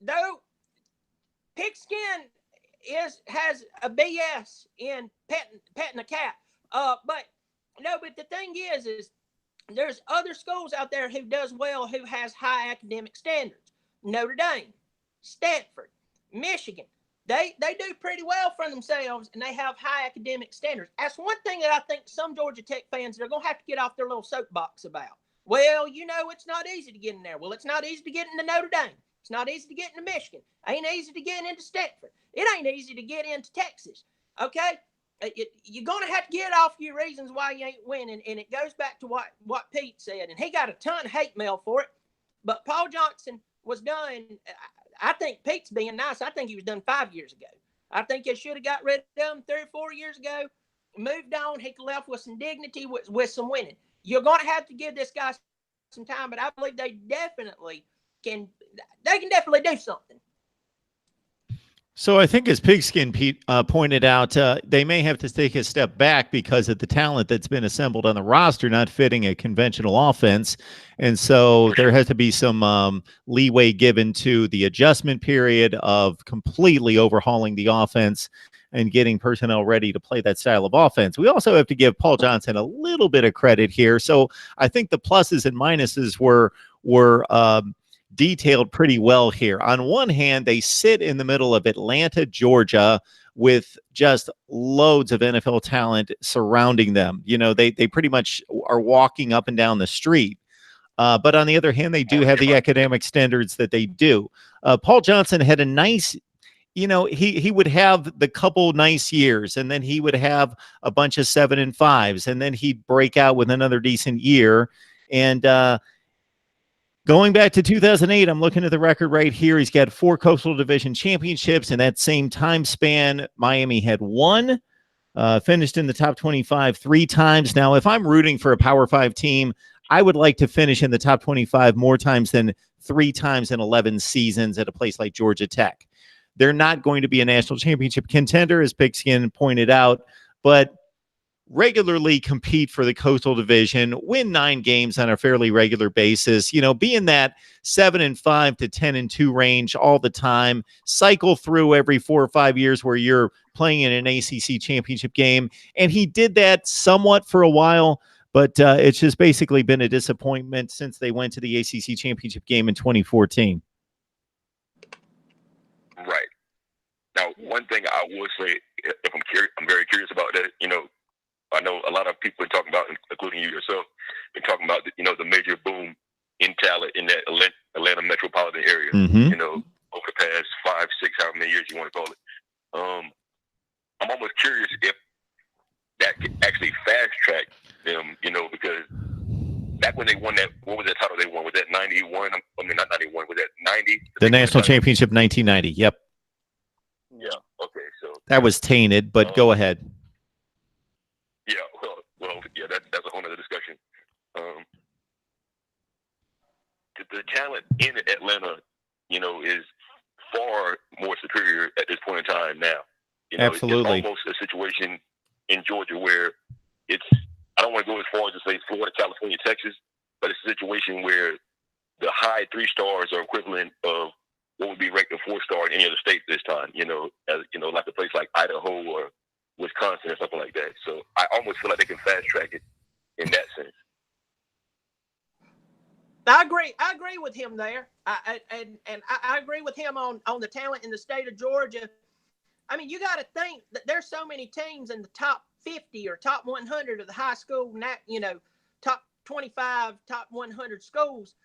Though, Pigskin has a BS in petting a cat. But the thing is there's other schools out there who does well, who has high academic standards. Notre Dame, Stanford, Michigan, they do pretty well for themselves, and they have high academic standards. That's one thing that I think some Georgia Tech fans, they're going to have to get off their little soapbox about. Well, it's not easy to get in there. Well, it's not easy to get into Notre Dame. It's not easy to get into Michigan. Ain't easy to get into Stanford. It ain't easy to get into Texas. Okay? You're going to have to get off your reasons why you ain't winning, and it goes back to what Pete said, and he got a ton of hate mail for it, but Paul Johnson was done. I think Pete's being nice. I think he was done 5 years ago. I think they should have got rid of him 3 or 4 years ago, moved on. He left with some dignity, with some winning. You're going to have to give this guy some time, but I believe they definitely can. They can definitely do something. So I think, as Pigskin Pete pointed out, they may have to take a step back because of the talent that's been assembled on the roster not fitting a conventional offense. And so there has to be some leeway given to the adjustment period of completely overhauling the offense and getting personnel ready to play that style of offense. We also have to give Paul Johnson a little bit of credit here. So I think the pluses and minuses were detailed pretty well here. On one hand, they sit in the middle of Atlanta, Georgia, with just loads of NFL talent surrounding them. They pretty much are walking up and down the street. But on the other hand, they do have the academic standards that they do. Paul Johnson had a nice, he would have the couple nice years, and then he would have a bunch of 7 and 5s, and then he'd break out with another decent year. And going back to 2008, I'm looking at the record right here. He's got 4 Coastal Division championships. In that same time span, Miami had 1, finished in the top 25 3 times. Now, if I'm rooting for a Power 5 team, I would like to finish in the top 25 more times than 3 times in 11 seasons at a place like Georgia Tech. They're not going to be a national championship contender, as Pigskin pointed out, but regularly compete for the Coastal Division, win 9 games on a fairly regular basis, be in that 7 and 5 to 10 and 2 range all the time, cycle through every 4 or 5 years where you're playing in an ACC championship game. And he did that somewhat for a while, but it's just basically been a disappointment since they went to the ACC championship game in 2014. Right. Now, one thing I will say, if I'm very curious about that, I know a lot of people are talking about, including you yourself, been talking about, the major boom in talent in that Atlanta metropolitan area, over the past 5, 6, however many years you want to call it. I'm almost curious if that could actually fast track them, because back when they won that, what was that title they won? Was that 91? I mean, not 91, was that 90? The national championship, 1990. Yep. Yeah. Okay. So that was tainted, but go ahead. Yeah, well, yeah, that's a whole other discussion. The talent in Atlanta, is far more superior at this point in time now. You know, Absolutely. It's almost a situation in Georgia where it's, I don't want to go as far as to say Florida, California, Texas, but it's a situation where the high 3 stars are equivalent of what would be ranked a 4-star in any other state this time, you know, as you know, like a place like Idaho or Wisconsin or something like that. So I almost feel like they can fast track it in that sense. I agree with him there. I agree with him on the talent in the state of Georgia. I mean, you got to think that there's so many teams in the top 50 or top 100 of the high school, you know, top 25, top 100 schools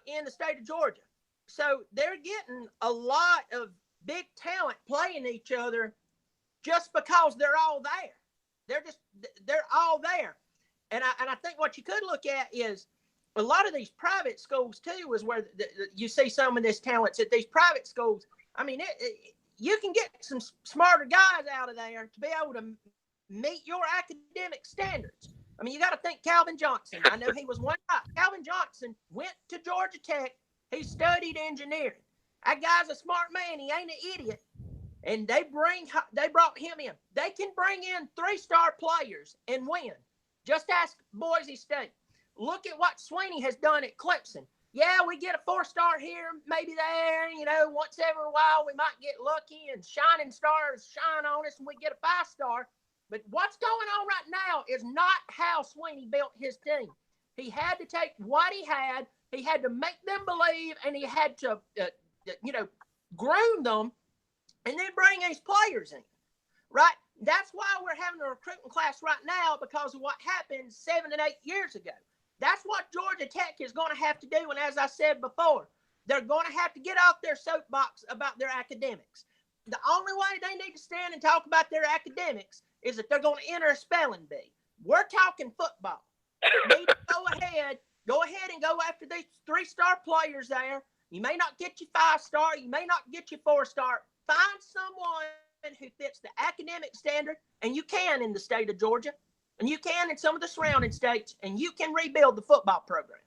in the state of Georgia. So they're getting a lot of big talent playing each other just because they're all there. They're all there. And I think what you could look at is a lot of these private schools too is where you see some of this talents at these private schools. I mean, you can get some smarter guys out of there to be able to meet your academic standards. I mean, you got to think Calvin Johnson. I know he was one guy. Calvin Johnson went to Georgia Tech. He studied engineering. That guy's a smart man. He ain't an idiot. And they brought him in. They can bring in 3-star players and win. Just ask Boise State. Look at what Sweeney has done at Clemson. Yeah, we get a 4-star here, maybe there. You know, once every while we might get lucky and shining stars shine on us and we get a 5-star. But what's going on right now is not how Sweeney built his team. He had to take what he had to make them believe, and he had to, groom them and then bring these players in, right? That's why we're having a recruiting class right now, because of what happened 7 and 8 years ago. That's what Georgia Tech is going to have to do. And as I said before, they're going to have to get off their soapbox about their academics. The only way they need to stand and talk about their academics is if they're going to enter a spelling bee. We're talking football. You need to go ahead and go after these 3-star players there. You may not get you 5-star. You may not get you 4-star. Find someone who fits the academic standard, and you can in the state of Georgia, and you can in some of the surrounding states, and you can rebuild the football program.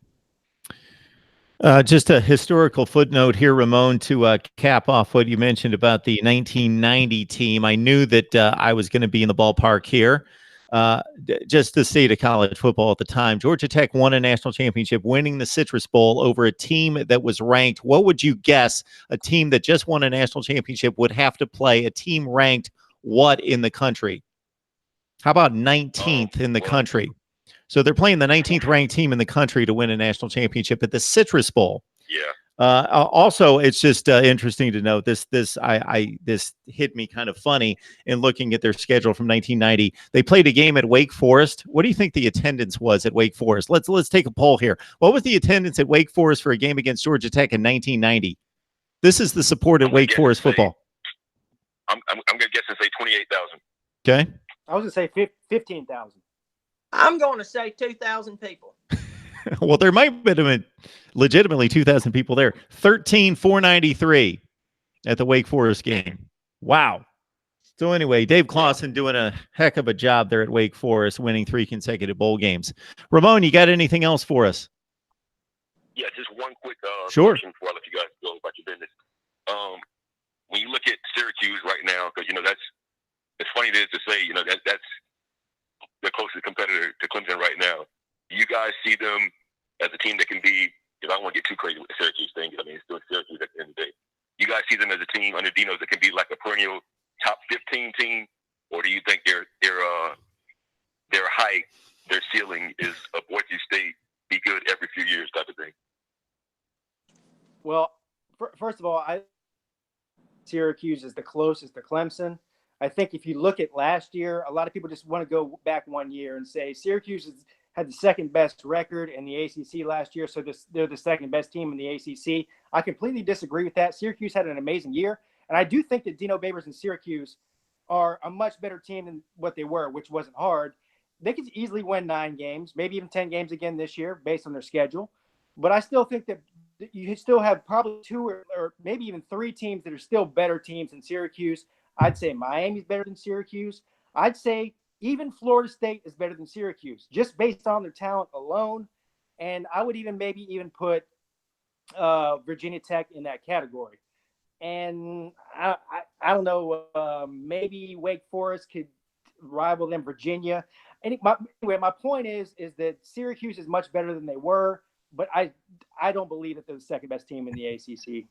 Just a historical footnote here, Ramon, to cap off what you mentioned about the 1990 team. I knew that I was going to be in the ballpark here. Just the state of college football at the time. Georgia Tech won a national championship, winning the Citrus Bowl over a team that was ranked. What would you guess a team that just won a national championship would have to play? A team ranked what in the country? How about 19th in the country? So they're playing the 19th ranked team in the country to win a national championship at the Citrus Bowl. Yeah. Also, it's just interesting to note this hit me kind of funny in looking at their schedule from 1990. They played a game at Wake Forest. What do you think the attendance was at Wake Forest? Let's take a poll here. What was the attendance at Wake Forest for a game against Georgia Tech in 1990? This is the support at Wake Forest football. I'm going to guess and say 28,000. Okay. I was going to say 15,000. I'm going to say 2,000 people. Well, there might have been legitimately 2,000 people there. 13,493 at the Wake Forest game. Wow. So anyway, Dave Clawson doing a heck of a job there at Wake Forest, winning 3 consecutive bowl games. Ramon, you got anything else for us? Yeah, just one quick sure. question before I let you guys go about your business. When you look at Syracuse right now, because, it's funny it is to say, that's the closest competitor to Clemson right now. Do you guys see them as a team that can be, because I don't want to get too crazy with the Syracuse thing, I mean, it's still Syracuse at the end of the day. You guys see them as a team under Dino that can be like a perennial top 15 team, or do you think their height, their ceiling is a Boise State, be good every few years type of thing? Well, first of all, Syracuse is the closest to Clemson. I think if you look at last year, a lot of people just want to go back 1 year and say Syracuse had the second best record in the ACC last year, so they're the second best team in the ACC. I completely disagree with that. Syracuse had an amazing year, and I do think that Dino Babers and Syracuse are a much better team than what they were, which wasn't hard. They could easily win 9 games, maybe even 10 games again this year based on their schedule. But I still think that you still have probably 2 or maybe even 3 teams that are still better teams than Syracuse. I'd say Miami's better than Syracuse. I'd say even Florida State is better than Syracuse, just based on their talent alone. And I would even put Virginia Tech in that category. and I don't know. Maybe Wake Forest could rival them, Virginia. Anyway, my point is that Syracuse is much better than they were, but I don't believe that they're the second best team in the ACC.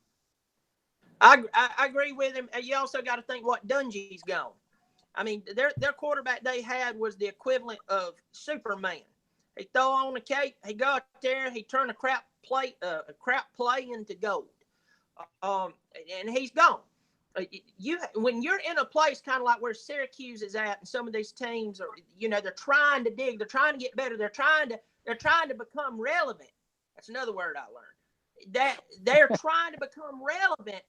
I agree with him. You also got to think what Dungy's gone. I mean, their quarterback they had was the equivalent of Superman. He throw on the cape, he go out there, he turn a crap play into gold, and he's gone. When you're in a place kind of like where Syracuse is at, and some of these teams are, they're trying to dig, they're trying to get better, they're trying to become relevant. That's another word I learned. That they're trying to become relevant.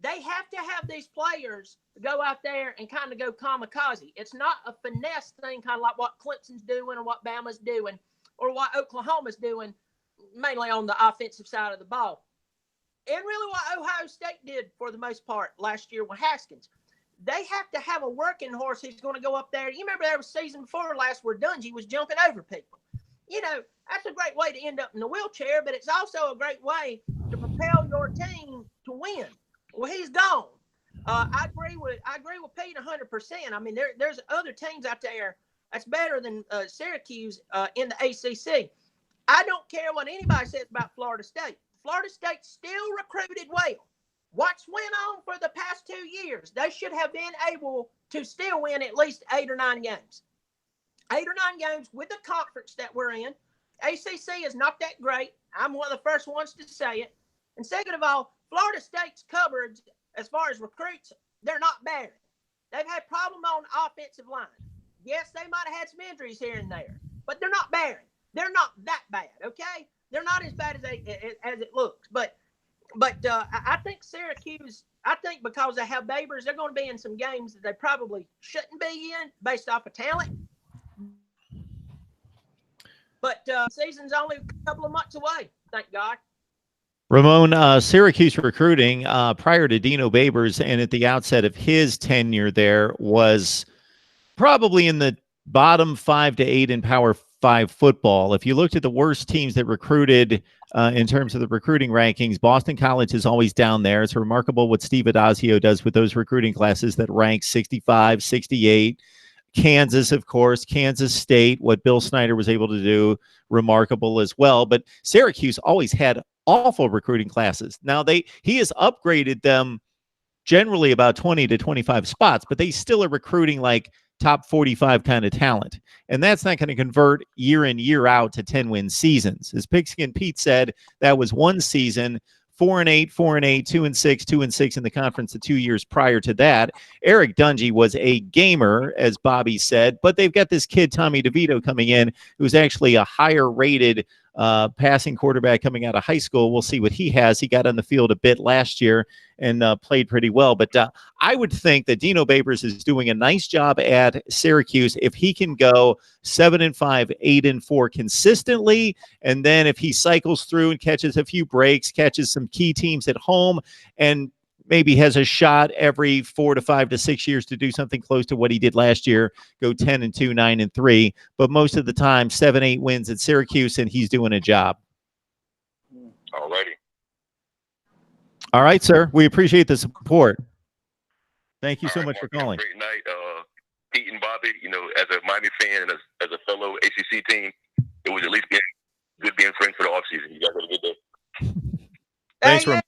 They have to have these players go out there and kind of go kamikaze. It's not a finesse thing, kind of like what Clemson's doing or what Bama's doing or what Oklahoma's doing, mainly on the offensive side of the ball. And really what Ohio State did for the most part last year with Haskins. They have to have a working horse who's going to go up there. You remember there was a season before last where Dungy was jumping over people. That's a great way to end up in the wheelchair, but it's also a great way to propel your team to win. Well, he's gone. I agree with Pete 100%. I mean, there's other teams out there that's better than Syracuse in the ACC. I don't care what anybody says about Florida State. Florida State still recruited well. What's went on for the past 2 years? They should have been able to still win at least 8 or 9 games. 8 or 9 games with the conference that we're in. ACC is not that great. I'm one of the first ones to say it. And second of all, Florida State's coverage, as far as recruits, they're not bad. They've had problems on the offensive line. Yes, they might have had some injuries here and there, but they're not bad. They're not that bad, okay? They're not as bad as it looks. But I think Syracuse, because they have Babers, they're going to be in some games that they probably shouldn't be in based off of talent. But season's only a couple of months away, thank God. Ramon, Syracuse recruiting prior to Dino Babers and at the outset of his tenure there was probably in the bottom 5 to 8 in Power 5 football. If you looked at the worst teams that recruited in terms of the recruiting rankings, Boston College is always down there. It's remarkable what Steve Adazio does with those recruiting classes that rank 65, 68. Kansas, of course, Kansas State, what Bill Snyder was able to do, remarkable as well. But Syracuse always had awful recruiting classes. Now he has upgraded them generally about 20 to 25 spots, but they still are recruiting like top 45 kind of talent. And that's not going to convert year in, year out to 10-win seasons. As Pigskin Pete said, that was one season, 4-8, 4-8, 2-6, 2-6 in the conference the 2 years prior to that. Eric Dungy was a gamer, as Bobby said, but they've got this kid, Tommy DeVito, coming in, who's actually a higher rated passing quarterback coming out of high school. We'll see what he has. He got on the field a bit last year and played pretty well. But I would think that Dino Babers is doing a nice job at Syracuse if he can go 7-5, 8-4 consistently. And then if he cycles through and catches a few breaks, catches some key teams at home, and maybe has a shot every 4 to 5 to 6 years to do something close to what he did last year, go 10-2, 9-3. But most of the time, 7-8 wins at Syracuse, and he's doing a job. Alrighty. All right, sir. We appreciate the support. Thank you so much for calling. Great night, Pete and Bobby. As a Miami fan and as a fellow ACC team, it was at least good being friends for the offseason. You guys have a good day. Thanks, Ramon.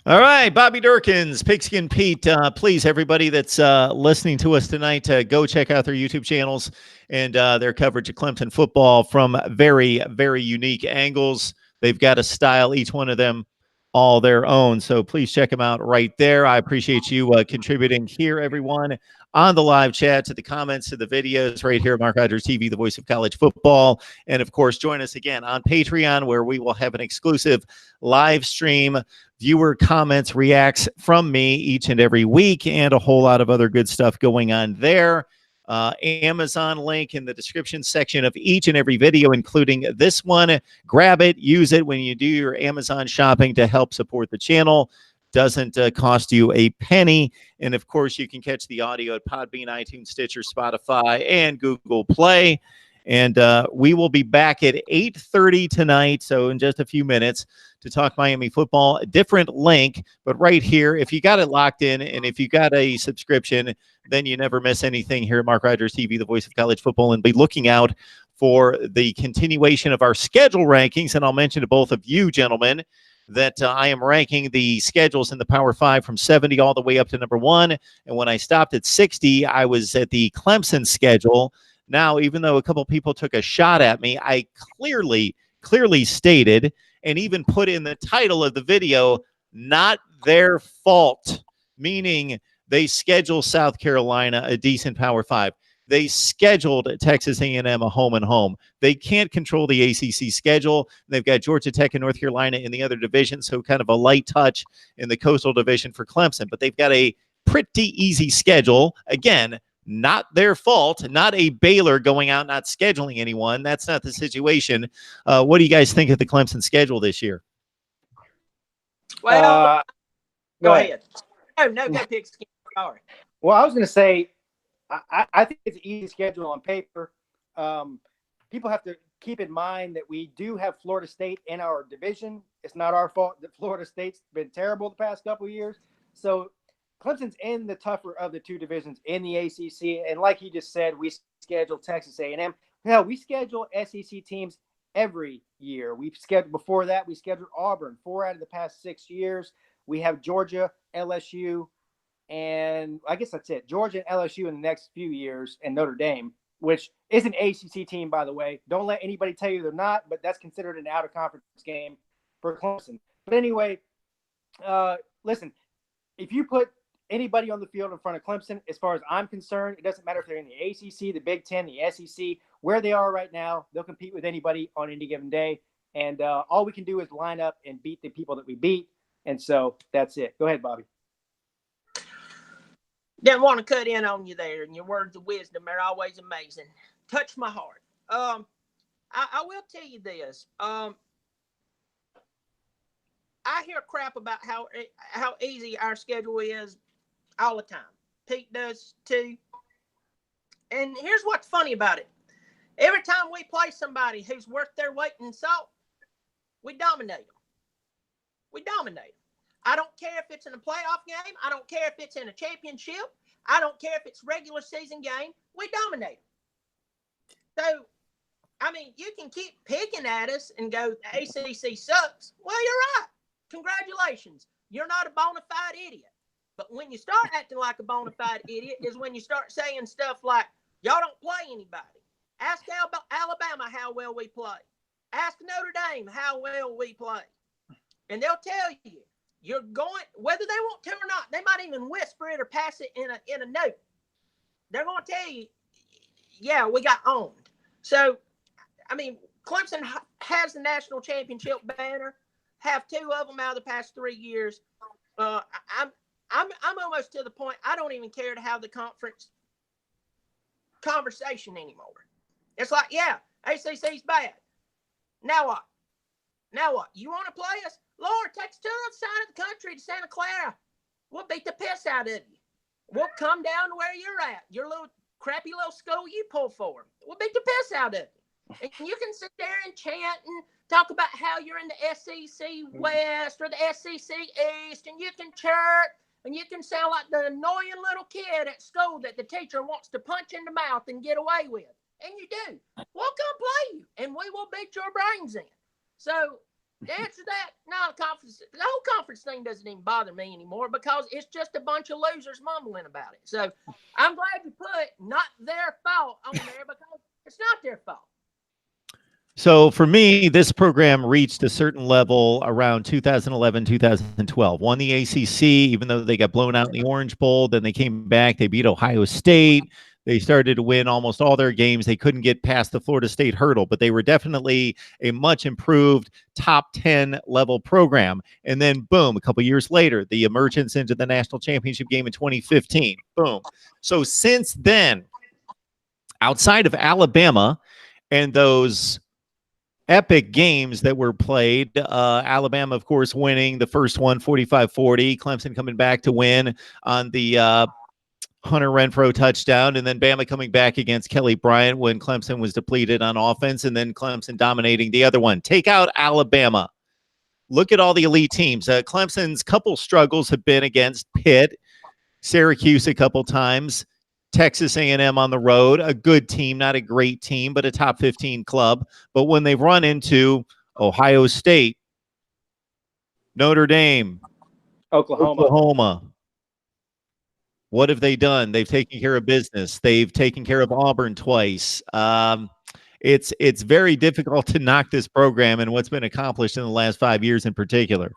All right, Bobby Durkins, Pigskin Pete. Please, everybody that's listening to us tonight, go check out their YouTube channels and their coverage of Clemson football from very, very unique angles. They've got a style, each one of them, all their own. So please check them out right there. I appreciate you contributing here, everyone, on the live chat, to the comments, to the videos right here at Mark Rogers TV, the voice of college football. And, of course, join us again on Patreon, where we will have an exclusive live stream, viewer comments, reacts from me each and every week, and a whole lot of other good stuff going on there. Amazon link in the description section of each and every video, including this one. Grab it, use it when you do your Amazon shopping to help support the channel. Doesn't cost you a penny. And of course, you can catch the audio at Podbean, iTunes, Stitcher, Spotify, and Google Play. And we will be back at 8:30 tonight, so in just a few minutes, to talk Miami football. A different link, but right here, if you got it locked in and if you got a subscription, then you never miss anything here at Mark Rogers TV, the voice of college football, and be looking out for the continuation of our schedule rankings. And I'll mention to both of you, gentlemen, that I am ranking the schedules in the Power 5 from 70 all the way up to number 1. And when I stopped at 60, I was at the Clemson schedule. Now, even though a couple people took a shot at me, I clearly stated and even put in the title of the video, not their fault, meaning they scheduled South Carolina a decent Power 5. They scheduled Texas A&M a home and home. They can't control the ACC schedule. They've got Georgia Tech and North Carolina in the other division, so kind of a light touch in the Coastal Division for Clemson. But they've got a pretty easy schedule. Again, not their fault, not a Baylor going out not scheduling anyone. That's not the situation. What do you guys think of the Clemson schedule this year? Well, go ahead. Oh, no, go Pigskin. Sorry. Well, I was going to say, I think it's an easy schedule on paper. People have to keep in mind that we do have Florida State in our division. It's not our fault that Florida State's been terrible the past couple of years. So Clemson's in the tougher of the two divisions in the ACC. And like he just said, we schedule Texas A&M. Hell, we schedule SEC teams every year. We've scheduled before that. We scheduled Auburn 4 out of the past 6 years. We have Georgia, LSU, and I guess that's it. Georgia and LSU in the next few years, and Notre Dame, which is an ACC team, by the way. Don't let anybody tell you they're not, but that's considered an out-of-conference game for Clemson. But anyway, listen, if you put anybody on the field in front of Clemson, as far as I'm concerned, it doesn't matter if they're in the ACC, the Big Ten, the SEC, where they are right now, they'll compete with anybody on any given day. And all we can do is line up and beat the people that we beat. And so that's it. Go ahead, Bobby. Didn't want to cut in on you there, and your words of wisdom are always amazing. Touch my heart. I will tell you this. I hear crap about how easy our schedule is all the time. Pete does too. And here's what's funny about it. Every time we play somebody who's worth their weight in salt, we dominate them. We dominate them. I don't care if it's in a playoff game. I don't care if it's in a championship. I don't care if it's regular season game. We dominate them. So, I mean, you can keep picking at us and go, the ACC sucks. Well, you're right. Congratulations. You're not a bona fide idiot. But when you start acting like a bona fide idiot is when you start saying stuff like, y'all don't play anybody. Ask Alabama how well we play. Ask Notre Dame how well we play. And they'll tell you, you're going, whether they want to or not, they might even whisper it or pass it in a note. They're going to tell you, yeah, we got owned. So, I mean, Clemson has the national championship banner, have 2 of them out of the past 3 years. I'm almost to the point I don't even care to have the conference conversation anymore. It's like, yeah, ACC's bad. Now what? Now what? You want to play us? Lord, take us to the other side of the country to Santa Clara. We'll beat the piss out of you. We'll come down to where you're at. Your little crappy little school you pull for. We'll beat the piss out of you. And you can sit there and chant and talk about how you're in the SEC West or the SEC East, and you can chirp, and you can sound like the annoying little kid at school that the teacher wants to punch in the mouth and get away with. And you do. We'll come play you, and we will beat your brains in. So, to answer that, no, the whole conference thing doesn't even bother me anymore because it's just a bunch of losers mumbling about it. So I'm glad you put not their fault on there because it's not their fault. So for me, this program reached a certain level around 2011, 2012. Won the ACC, even though they got blown out in the Orange Bowl. Then they came back. They beat Ohio State. They started to win almost all their games. They couldn't get past the Florida State hurdle, but they were definitely a much improved top 10 level program. And then boom, a couple years later, the emergence into the national championship game in 2015. Boom. So since then, outside of Alabama and those epic games that were played, Alabama, of course, winning the first one 45-40, Clemson coming back to win on the Hunter Renfrow touchdown, and then Bama coming back against Kelly Bryant when Clemson was depleted on offense, and then Clemson dominating the other one. Take out Alabama. Look at all the elite teams. Clemson's couple struggles have been against Pitt, Syracuse a couple times, Texas A&M on the road, a good team, not a great team, but a top 15 club. But when they've run into Ohio State, Notre Dame, Oklahoma, what have they done? They've taken care of business. They've taken care of Auburn twice. It's very difficult to knock this program and what's been accomplished in the last 5 years in particular.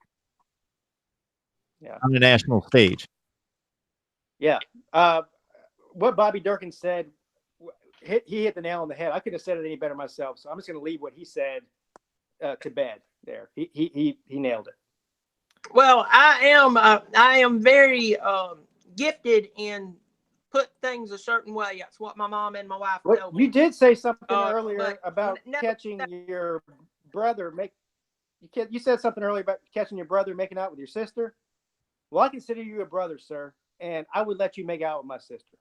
Yeah. On the national stage. Yeah. What Bobby Durkin said, he hit the nail on the head. I couldn't have said it any better myself. So I'm just going to leave what he said to bed there. He nailed it. Well, I am very gifted in put things a certain way. That's what my mom and my wife told me. You did say something earlier about catching your brother. You said something earlier about catching your brother making out with your sister. Well, I consider you a brother, sir, and I would let you make out with my sister.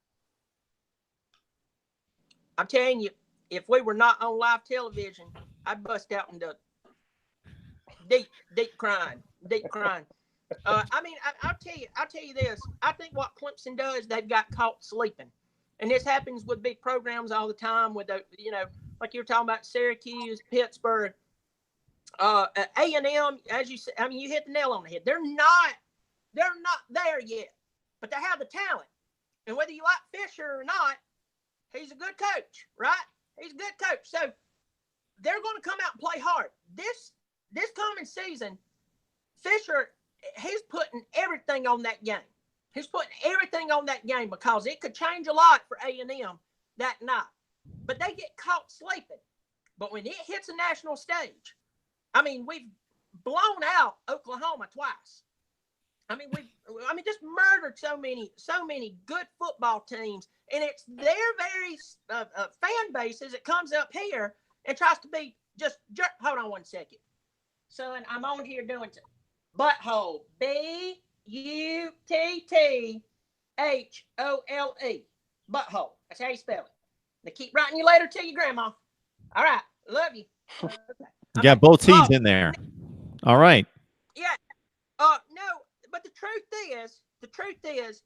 I'm telling you, if we were not on live television, I'd bust out into deep crying. I mean, I'll tell you this. I think what Clemson does, they've got caught sleeping, and this happens with big programs all the time. With like you were talking about Syracuse, Pittsburgh, A&M. As you said, I mean, you hit the nail on the head. They're not there yet, but they have the talent. And whether you like Fisher or not, he's a good coach, right? He's a good coach. So they're going to come out and play hard. This coming season, Fisher, he's putting everything on that game. He's putting everything on that game because it could change a lot for A&M that night. But they get caught sleeping. But when it hits a national stage, I mean, we've blown out Oklahoma twice. I mean, just murdered so many good football teams, and it's their very fan bases that comes up here and tries to be just jerk. Hold on one second, son. I'm on here doing butthole. Buttthole. Butthole. That's how you spell it. They keep writing you later to your grandma. All right, love you. Okay. You got both T's in there. All right. Yeah. No. But the truth is,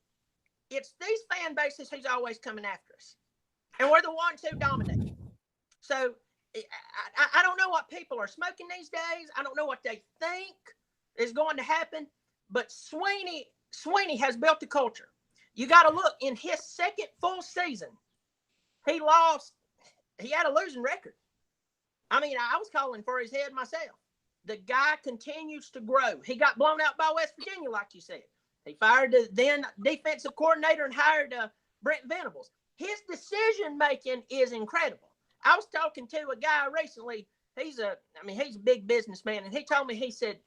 it's these fan bases who's always coming after us. And we're the ones who dominate. So I don't know what people are smoking these days. I don't know what they think is going to happen. But Sweeney has built the culture. You got to look, in his second full season, he had a losing record. I mean, I was calling for his head myself. The guy continues to grow. He got blown out by West Virginia, like you said. He fired the then defensive coordinator and hired Brent Venables. His decision-making is incredible. I was talking to a guy recently. He's a big businessman, and he told me, he said,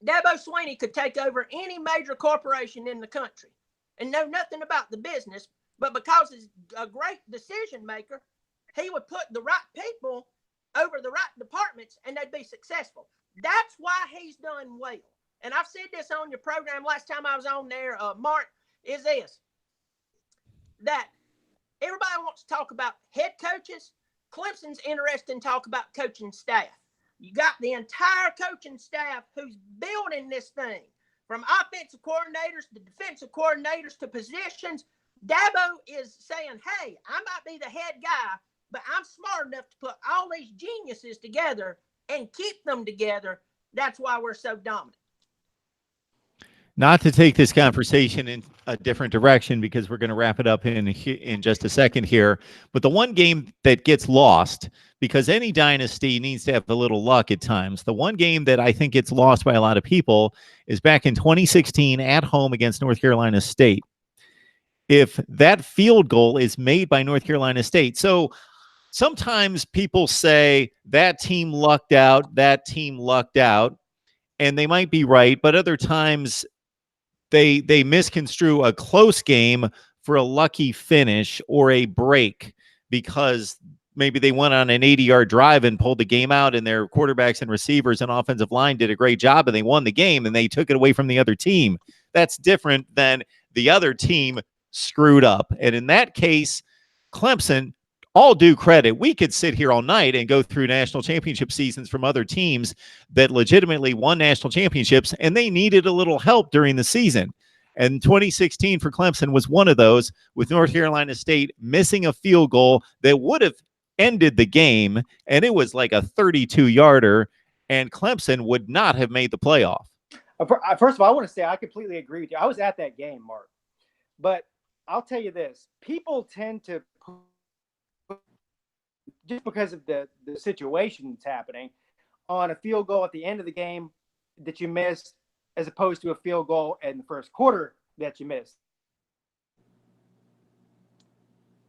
Dabo Swinney could take over any major corporation in the country and know nothing about the business, but because he's a great decision-maker, he would put the right people over the right departments, and they'd be successful. That's why he's done well. And I've said this on your program last time I was on there, Mark, is this, that everybody wants to talk about head coaches. Clemson's interested in talk about coaching staff. You got the entire coaching staff who's building this thing, from offensive coordinators to defensive coordinators to positions. Dabo is saying, hey, I might be the head guy, but I'm smart enough to put all these geniuses together and keep them together. That's why we're so dominant. Not to take this conversation in a different direction, because we're going to wrap it up in just a second here. But the one game that gets lost, because any dynasty needs to have a little luck at times, the one game that I think gets lost by a lot of people is back in 2016 at home against North Carolina State. If that field goal is made by North Carolina State. So sometimes people say that team lucked out, and they might be right, but other times they misconstrue a close game for a lucky finish or a break, because maybe they went on an 80-yard drive and pulled the game out, and their quarterbacks and receivers and offensive line did a great job, and they won the game, and they took it away from the other team. That's different than the other team screwed up. And in that case, Clemson, all due credit, we could sit here all night and go through national championship seasons from other teams that legitimately won national championships, and they needed a little help during the season. And 2016 for Clemson was one of those, with North Carolina State missing a field goal that would have ended the game, and it was like a 32-yarder, and Clemson would not have made the playoff. First of all, I want to say I completely agree with you. I was at that game, Mark. But I'll tell you this. People tend to, just because of the situation that's happening, on a field goal at the end of the game that you missed, as opposed to a field goal in the first quarter that you missed.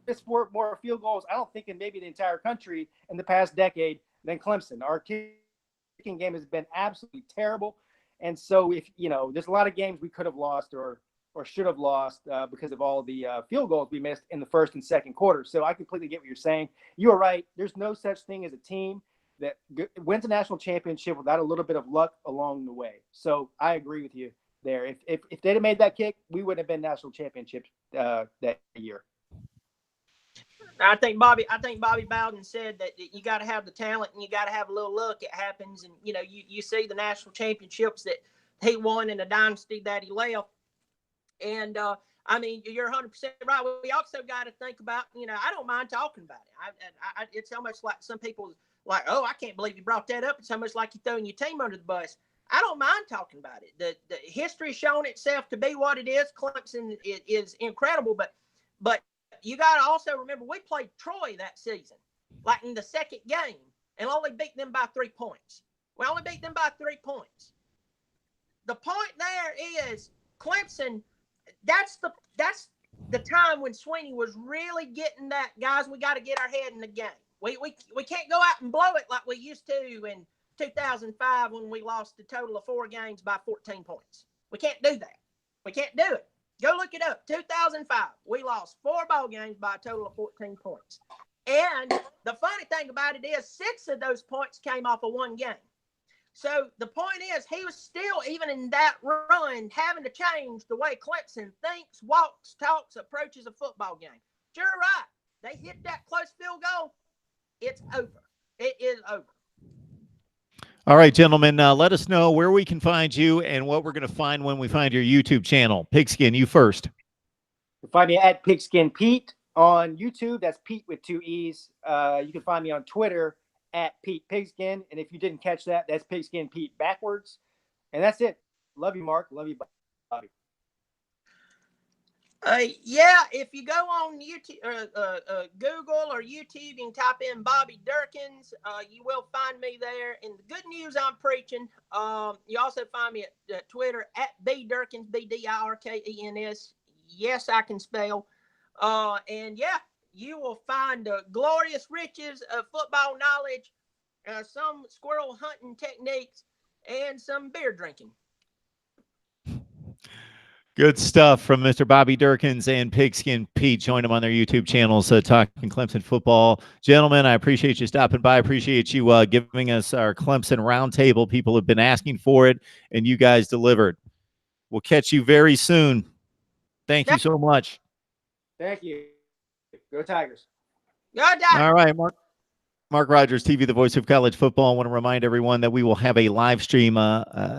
It's more field goals, I don't think, in maybe the entire country in the past decade than Clemson. Our kicking game has been absolutely terrible. And so, if there's a lot of games we could have lost or should have lost because of all the field goals we missed in the first and second quarter. So I completely get what you're saying. You are right. There's no such thing as a team that wins a national championship without a little bit of luck along the way. So I agree with you there. If they'd have made that kick, we wouldn't have been national championships that year. I think Bobby Bowden said that you got to have the talent and you got to have a little luck. It happens, and you see the national championships that he won in the dynasty that he left. And I mean, you're 100% right. We also got to think about, I don't mind talking about it. It's almost like some people like, oh, I can't believe you brought that up. It's almost like you're throwing your team under the bus. I don't mind talking about it. The history has shown itself to be what it is. Clemson is incredible, but you got to also remember we played Troy that season, like in the second game, and only beat them by 3 points. We only beat them by 3 points. The point there is Clemson. That's the time when Sweeney was really getting that, guys, we got to get our head in the game. We can't go out and blow it like we used to in 2005 when we lost a total of 4 games by 14 points. We can't do that. We can't do it. Go look it up. 2005, we lost 4 ball games by a total of 14 points. And the funny thing about it is 6 of those points came off of 1 game. So the point is, he was still, even in that run, having to change the way Clemson thinks, walks, talks, approaches a football game. You're right. They hit that close field goal. It's over. It is over. All right, gentlemen, let us know where we can find you and what we're going to find when we find your YouTube channel. Pigskin, you first. You can find me at Pigskin Pete on YouTube. That's Pete with 2 E's. You can find me on Twitter at Pete Pigskin. And if you didn't catch that, that's Pigskin Pete backwards. And that's it. Love you, Mark. Love you, Bobby. Yeah, if you go on YouTube, Google or YouTube and type in Bobby Durkins, you will find me there. And the good news I'm preaching, you also find me at Twitter at B Durkins, BDIRKENS. Yes, I can spell. And yeah, you will find the glorious riches of football knowledge, some squirrel hunting techniques, and some beer drinking. Good stuff from Mr. Bobby Durkins and Pigskin Pete. Join them on their YouTube channels, talking Clemson football. Gentlemen, I appreciate you stopping by. I appreciate you giving us our Clemson Roundtable. People have been asking for it, and you guys delivered. We'll catch you very soon. Thank you so much. Thank you. Go Tigers. Go Tigers. All right, Mark Rogers TV, the voice of college football. I want to remind everyone that we will have a live stream,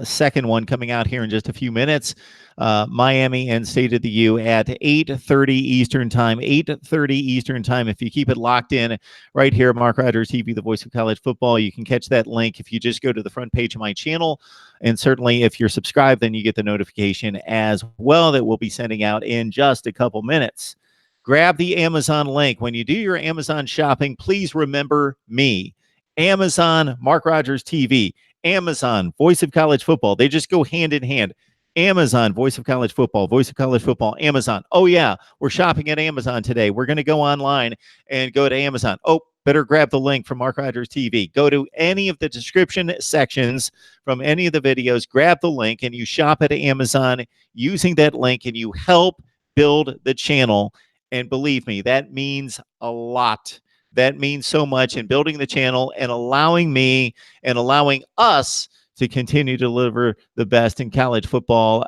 second one coming out here in just a few minutes. Miami and State of the U at 8:30 Eastern time, 8:30 Eastern time. If you keep it locked in right here, Mark Rogers TV, the voice of college football, you can catch that link if you just go to the front page of my channel. And certainly if you're subscribed, then you get the notification as well that we'll be sending out in just a couple minutes. Grab the Amazon link. When you do your Amazon shopping, please remember me. Amazon, Mark Rogers TV. Amazon, Voice of College Football. They just go hand in hand. Amazon, Voice of College Football, Voice of College Football, Amazon. Oh, yeah, we're shopping at Amazon today. We're going to go online and go to Amazon. Oh, better grab the link from Mark Rogers TV. Go to any of the description sections from any of the videos, grab the link, and you shop at Amazon using that link, and you help build the channel. And believe me, that means a lot. That means so much in building the channel and allowing me and allowing us to continue to deliver the best in college football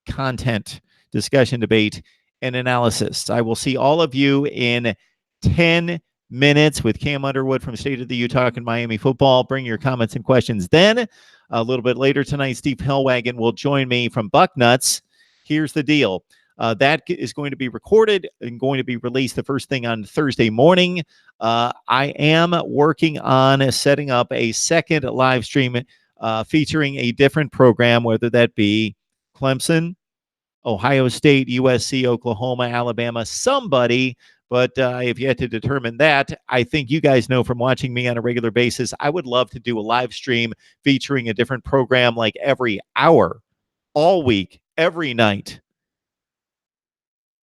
content, discussion, debate, and analysis. I will see all of you in 10 minutes with Cam Underwood from State of the U Talking Miami football. Bring your comments and questions then. A little bit later tonight, Steve Hellwagon will join me from Bucknuts. Here's the deal. That is going to be recorded and going to be released the first thing on Thursday morning. I am working on setting up a second live stream featuring a different program, whether that be Clemson, Ohio State, USC, Oklahoma, Alabama, somebody. But I've yet to determine that. I think you guys know from watching me on a regular basis, I would love to do a live stream featuring a different program like every hour, all week, every night.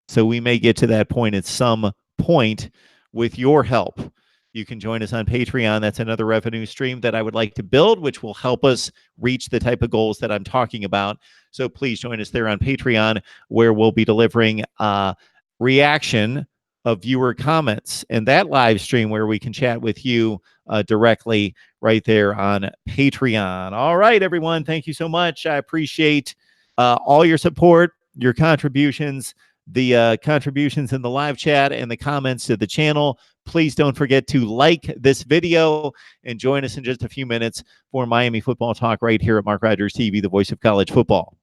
So we may get to that point at some point with your help. You can join us on Patreon. That's another revenue stream that I would like to build, which will help us reach the type of goals that I'm talking about. So please join us there on Patreon, where we'll be delivering reaction of viewer comments and that live stream where we can chat with you directly right there on Patreon. All right, everyone. Thank you so much. I appreciate all your support, your contributions, the contributions in the live chat and the comments to the channel. Please don't forget to like this video and join us in just a few minutes for Miami football talk right here at Mark Rogers TV, the voice of college football.